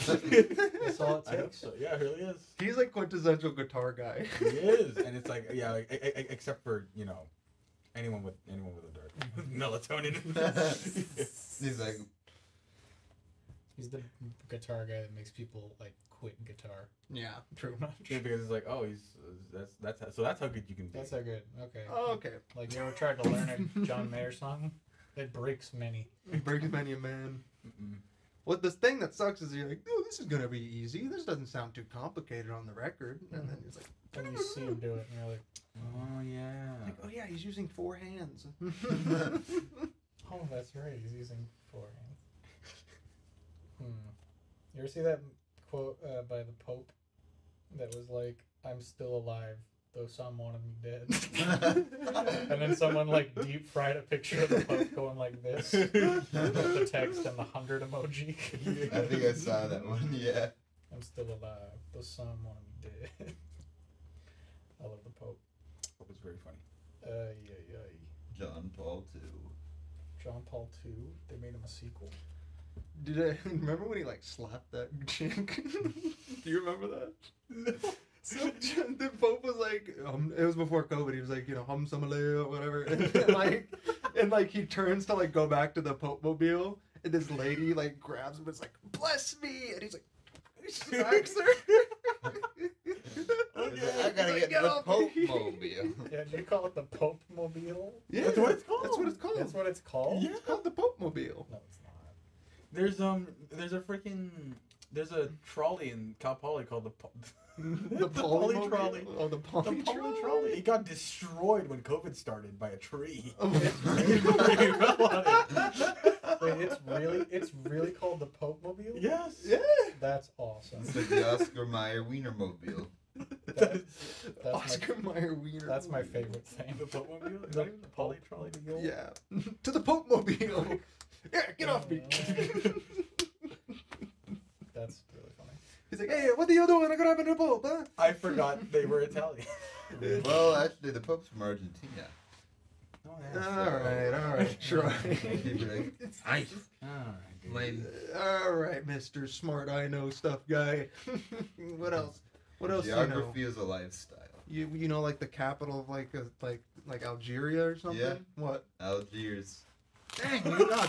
That's all it I hope takes. so. Yeah, it really is. He's like quintessential guitar guy. He is, and it's like, yeah, like, except for, you know, anyone with a dark melatonin. He's like, He's the guitar guy that makes people like quit guitar. Yeah, true. Yeah, because it's like, oh, that's how good you can be. That's so good. Okay. Oh, okay. Like you ever tried to learn a John Mayer song? It breaks many. It breaks many a man. Mm-mm. What the thing that sucks is you're like, oh, this is gonna be easy. This doesn't sound too complicated on the record. And then he's like, And you see him do it, and you're like, Oh yeah. oh yeah, he's using 4 hands. oh, that's right. He's using 4 hands. You ever see that quote by the Pope that was like, "I'm still alive, though some want me dead," and then someone like deep fried a picture of the Pope going like this with the text and the 100 emoji. I think I saw that one, yeah. I'm still alive, though some want me dead. I love the Pope. It was very funny. John Paul II. John Paul II. They made him a sequel. Did I remember when he like slapped that chick? Do you remember that? No. So the Pope was like, it was before COVID. He was like, hum samale or whatever, and like he turns to like go back to the Pope mobile, and this lady like grabs him and is like, bless me, and he's like, he smacks her. I gotta get the Pope mobile. Yeah, do you call it the Pope mobile? Yeah, That's what it's called. That's what it's called. That's what it's called? Yeah. It's called the Pope mobile. No, it's not. There's a trolley in Cal Poly called The Poly Polymobile? trolley. Oh, the Poly The trolley. Poly trolley. It got destroyed when COVID started by a tree. Oh, It fell on it. Wait, it's really called the Pope mobile? Yes. yeah. That's awesome. It's like the Oscar Mayer Wienermobile. That's Oscar Mayer Wiener. That's my favorite thing. The Pope mobile? Is The that even the Poly trolley? Yeah. To the Pope mobile. Yeah, get off me. That's really funny. He's like, hey, what are you doing? I'm gonna have a new Pope, huh? I forgot they were Italian. Well, actually, the Pope's from Argentina. Alright, try. He'd be like, nice. Alright. Alright, Mr. Smart I Know Stuff guy. What else? What else Geography is a lifestyle. you know? You know, like the capital of like Algeria or something? Yeah. What? Algiers.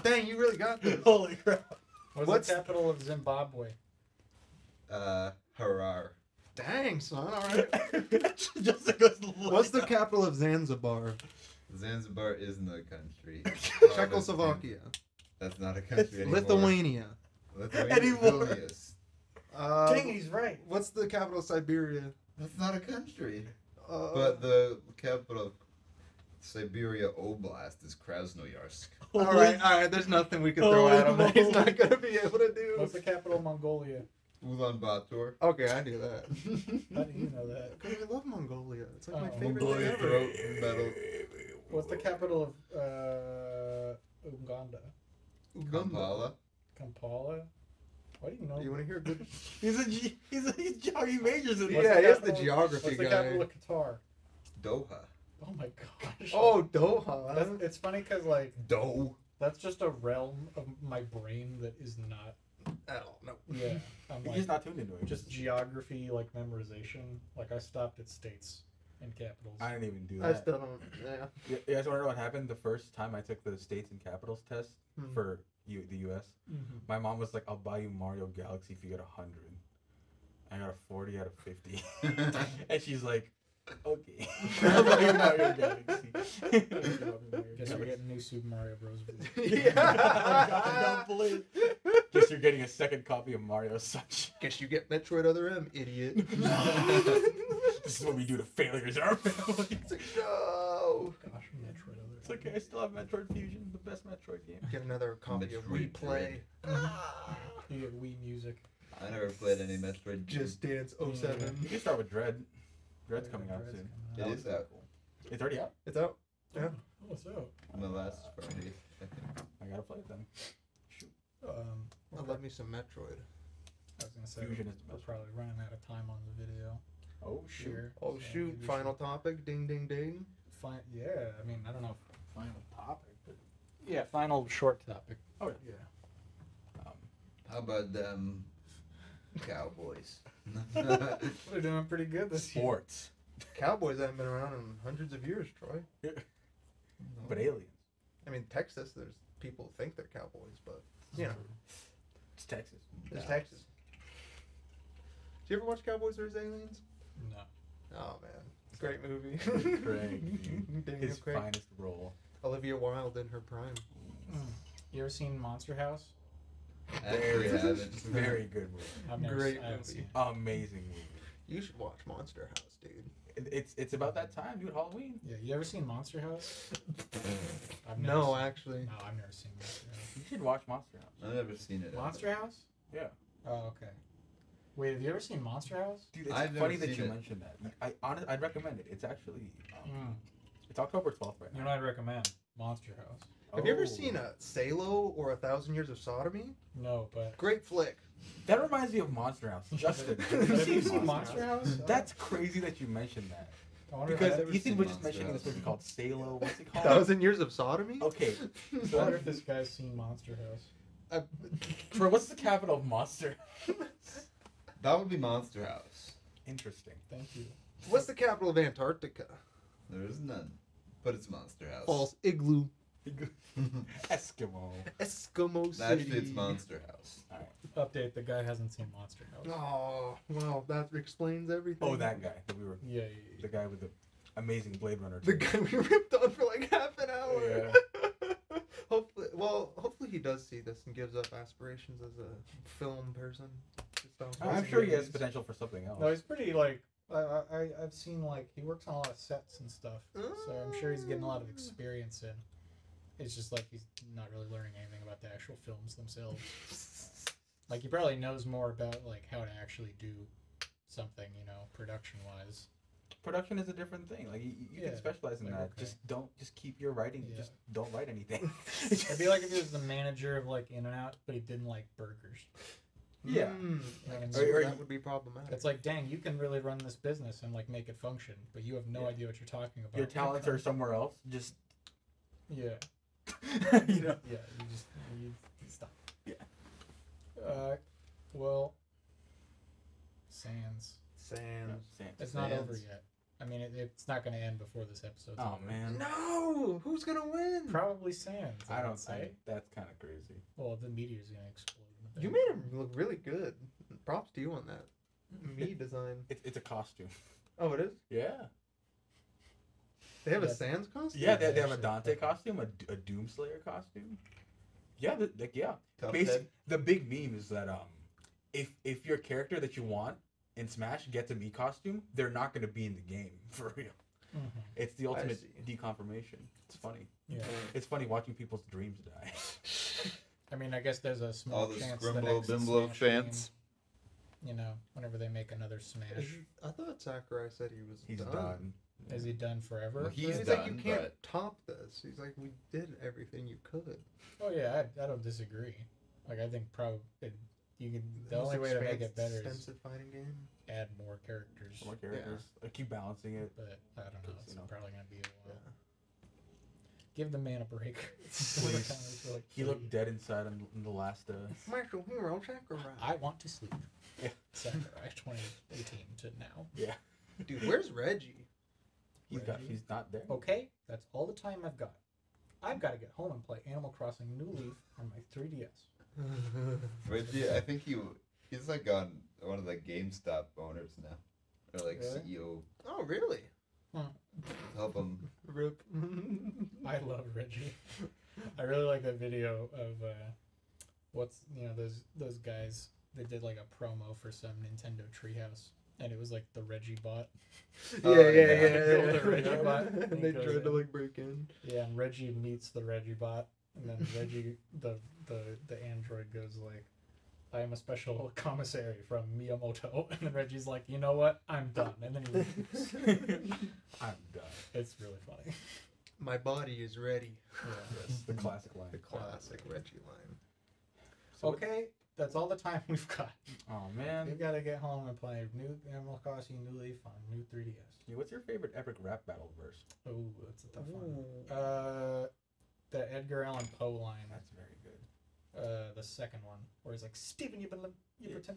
Dang, you really got this. Holy crap. What's the capital of Zimbabwe? Harar. Dang, son, alright. What's the capital of Zanzibar? Zanzibar isn't a country. Czechoslovakia. That's not a country anymore. Lithuania. Lithuania. Vilnius. Dang, he's right. What's the capital of Siberia? That's not a country. Uh, But the capital of Siberia Oblast is Krasnoyarsk. Alright, there's nothing we can throw at him that he's not gonna be able to do. What's the capital of Mongolia? Ulaanbaatar. Okay, I knew that. How do you know that? Because I love Mongolia. It's like my Oh. favorite Mongolia thing ever. throat metal. What's the capital of Uganda? Kampala. Kampala? Why do you know? You want to hear a good? He's geography majors in Yeah, the he is the capital- geography What's the guy. capital of Qatar? Doha. Oh my gosh. Oh, Doha. It's funny because like Doe. that's just a realm of my brain that is not. I don't know. Yeah, I'm He's like just not tuned into it. just geography like memorization. Like I stopped at states. in capitals. I didn't even do I that. still don't. Yeah. You guys want to know what happened the first time I took the states and capitals test for the U.S.? Mm-hmm. My mom was like, "I'll buy you Mario Galaxy if you get 100." I got a 40 out of 50, and she's like, "Okay, I'll buy you Mario Galaxy." Guess you're getting new Super Mario Bros. Yeah. Guess you're getting a second copy of Mario Such. Guess you get Metroid Other M, idiot. This is what we do to failures in our family. It's like, no. Gosh, Metroid Other. It's okay, I still have Metroid Fusion, the best Metroid game. Get another copy of Metroid Replay. You get Wii Music. I never played any Metroid. Just Dance You 07. can start with Dread. Dread's coming out Dread's soon. coming It is out. It's already out? It's out. Yeah. Oh, what's up? On the last Friday, I think. I gotta play it then. Shoot. I love me some Metroid. I was gonna say Fusion is the we're best. probably running out of time on the video. Oh, shoot. Here, Oh so shoot! maybe we Final should topic. Ding ding ding. Yeah, I mean, I don't know if final topic, but yeah, final short topic. Oh, Yeah. How about them Cowboys? We're doing pretty good this year. Sports. Cowboys haven't been around in hundreds of years, Troy. But aliens. I mean, Texas. There's people who think they're cowboys, but you know, It's Texas. it's No. Texas. Did you ever watch Cowboys vs Aliens? No. Oh man, great movie. Craig. Daniel His Craig. finest role. Olivia Wilde in her prime. You ever seen Monster House? Actually, haven't. Very good movie. I've never Great I haven't movie. seen it. Amazing movie. You should watch Monster House, dude. It's about that time, dude. Halloween. Yeah, you ever seen Monster House? I've never No, seen- actually. No, I've never seen Monster House. You should watch Monster House. I've never seen it. Monster House? Yeah. Oh, okay. Wait, have you ever seen Monster House? Dude, it's I've never funny that seen you it. mentioned that. I'd recommend it. It's actually it's October 12th right You now. know what I'd recommend? Monster House. Have you ever Oh. seen a Salo or 1,000 Years of Sodomy? No, but Great flick. That reminds me of Monster House. Justin, have you seen Monster House? That's crazy that you mentioned that. I wonder if Because never Ethan seen was just Monster mentioning this House. movie called Salo. What's it called? 1,000 Years of Sodomy? Okay. I wonder if this guy's seen Monster House. Troy, what's the capital of Monster? That would be Monster House. Interesting. Thank you. What's the capital of Antarctica? There is none. But it's Monster House. False. Igloo. Eskimo. Eskimo City. Actually, it's Monster House. Update: the guy hasn't seen Monster House. Oh, well, that explains everything. Oh, that guy that we were. Yeah, The guy with the amazing Blade Runner. The guy we ripped on for like half an hour. Yeah. Hopefully he does see this and gives up aspirations as a film person. I'm sure he has potential for something else. No, he's pretty like. I've seen like he works on a lot of sets and stuff, so I'm sure he's getting a lot of experience in. It's just like he's not really learning anything about the actual films themselves. Like he probably knows more about like how to actually do something, you know, production wise. Production is a different thing. Like you Yeah, can specialize in like, that. okay. Just keep your writing. Yeah. Just don't write anything. It'd be like if he was the manager of like In-N-Out, but he didn't like burgers. Yeah. I can Or- see or that you- would be problematic. It's like, dang, you can really run this business and like make it function, but you have no Yeah. idea what you're talking about. Your talents are somewhere else. Just Yeah. you know. Yeah, you stop. Yeah. Well, Sans. Sans. It's not Sans. over yet. I mean, it's not going to end before this episode's Oh over. man. No! Who's gonna win? Probably Sans. I don't would say. think that's kind of crazy. Well, the meteor's going to explode. in the You thing. made him look really good. Props to you on that. Me design. It's a costume. Oh, it is? Yeah. They have a Yeah. Sans costume? Yeah, they have a actually, Dante okay. costume, a Doomslayer costume. Yeah, yeah. Tough Basic. head. The big meme is that if your character that you want in Smash gets a me costume, they're not going to be in the game for real. Mhm. It's the ultimate see. deconfirmation. It's funny. Yeah. It's funny watching people's dreams die. I mean, I guess there's a small All the chance the Scrimble next Bimbo Smash fans. game, you know, whenever they make another Smash. I thought Sakurai said he was He's done. done. Is he done forever? Well, He's He's like, you done, can't but- top this. He's like, we did everything you could. Oh yeah, I don't disagree. Like I think probably you can. The most only way to make it better is extensive fighting game. add more characters. More characters. I keep balancing it. But I don't know. Because, It's you know. probably gonna be a while. Yeah. Give the man a break. Please. For, like, He looked dead inside in the last. Martial hero Sakurai. I want to sleep. Yeah. Sakurai 2018 to now. Dude, where's Reggie? Reggie. He's not there. Okay, that's all the time I've got. I've got to get home and play Animal Crossing New Leaf on my 3DS. Reggie, I think he's like on one of the GameStop owners now, or like Really? CEO. Oh, really? Help him. Rip. I love Reggie. I really like that video of those guys that did like a promo for some Nintendo Treehouse, and it was like the Reggie bot. Yeah. The Reggie bot. And they tried to like break in. Yeah, and Reggie meets the Reggie bot, and then Reggie, the android goes like, "I am a special commissary from Miyamoto," and then Reggie's like, "You know what? I'm done," and then he leaves. I'm done. It's really funny. My body is ready. Yes, the classic line. The classic Reggie line. So Okay, that's all the time we've got. Oh man. We gotta get home and play new Animal Crossing New Leaf on new 3DS. Yeah, what's your favorite epic rap battle verse? Oh, that's a tough one. The Edgar Allan Poe line. That's very good. The second one, where he's like, "Stephen, you pretend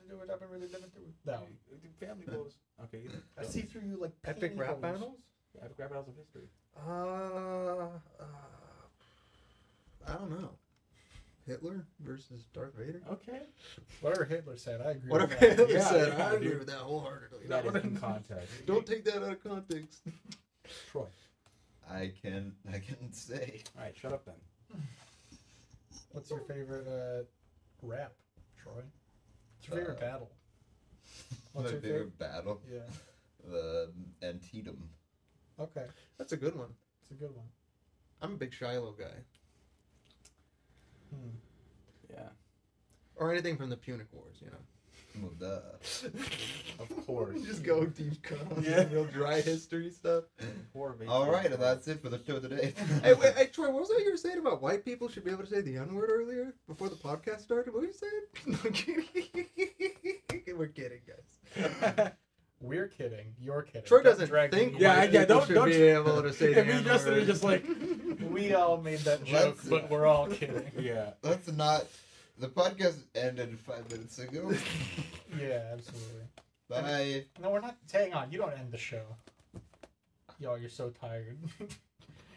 to do it. I've been really living through it." That one. Family goes. Okay. I see through you like Epic rap pantyhose. battles? Yeah, epic rap battles of history. I don't know. Hitler versus Darth Vader? Okay. Whatever Hitler said, I agree. Whatever with that. Hitler Yeah, said, yeah, I agree dude. with that wholeheartedly. That is in context. Don't take that out of context. Troy. I can say. All right, shut up then. What's your favorite rap, Troy? What's your favorite battle? My What's your favorite battle, Yeah. the Antietam. Okay, That's a good one. it's a good one. I'm a big Shiloh guy. Yeah. Or anything from the Punic Wars, you know. Moved up. Of course. Just go deep cut. Yeah. Real dry history stuff. All right, and that's it for the show today. Hey, Troy, what was that you were saying about white people should be able to say the N-word earlier before the podcast started? What were you saying? No, I'm kidding. We're kidding, guys. We're kidding. You're kidding. Troy Don't doesn't drag think me Yeah, white into yeah, people don't- should don't- be able to say the If you N-word. just like, it. We all made that joke, Let's- but we're all kidding. yeah. Let's not. The podcast ended 5 minutes ago. Yeah, absolutely. Bye. No, we're not. Hang on. You don't end the show. Yo, you're so tired.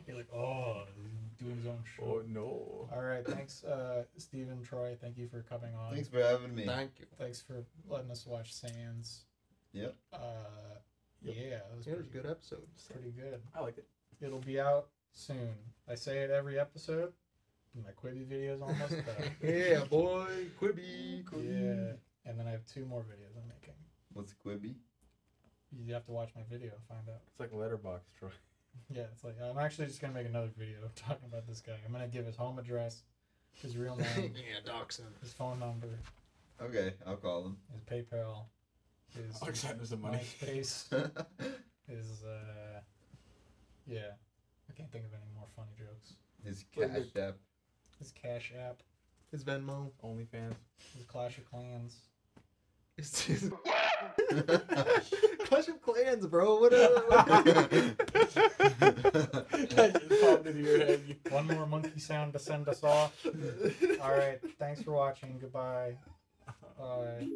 You're like, oh, he's doing his own show. Oh no. All right. Thanks, Stephen, Troy. Thank you for coming on. Thanks for having me. Thank you. Thanks for letting us watch Sands. Yep. Yeah, that was It was a pretty, good episode. pretty good. I liked it. It'll be out soon. I say it every episode. My Quibi video's almost done. Yeah, boy. Quibi. Yeah. And then I have 2 more videos I'm making. What's Quibi? You have to watch my video to find out. It's like Letterboxd, Troy. Yeah, it's like, I'm actually just going to make another video talking about this guy. I'm going to give his home address, his real name, Yeah, dox him. his phone number, Okay, I'll call him. his PayPal, his I'll send him some money. MySpace, his, yeah. I can't think of any more funny jokes. His Cash App. His Cash App, His Venmo. OnlyFans. his Clash of Clans. His Clash of Clans, bro. What? That just popped into your head. One more monkey sound to send us off. All right. Thanks for watching. Goodbye. Bye.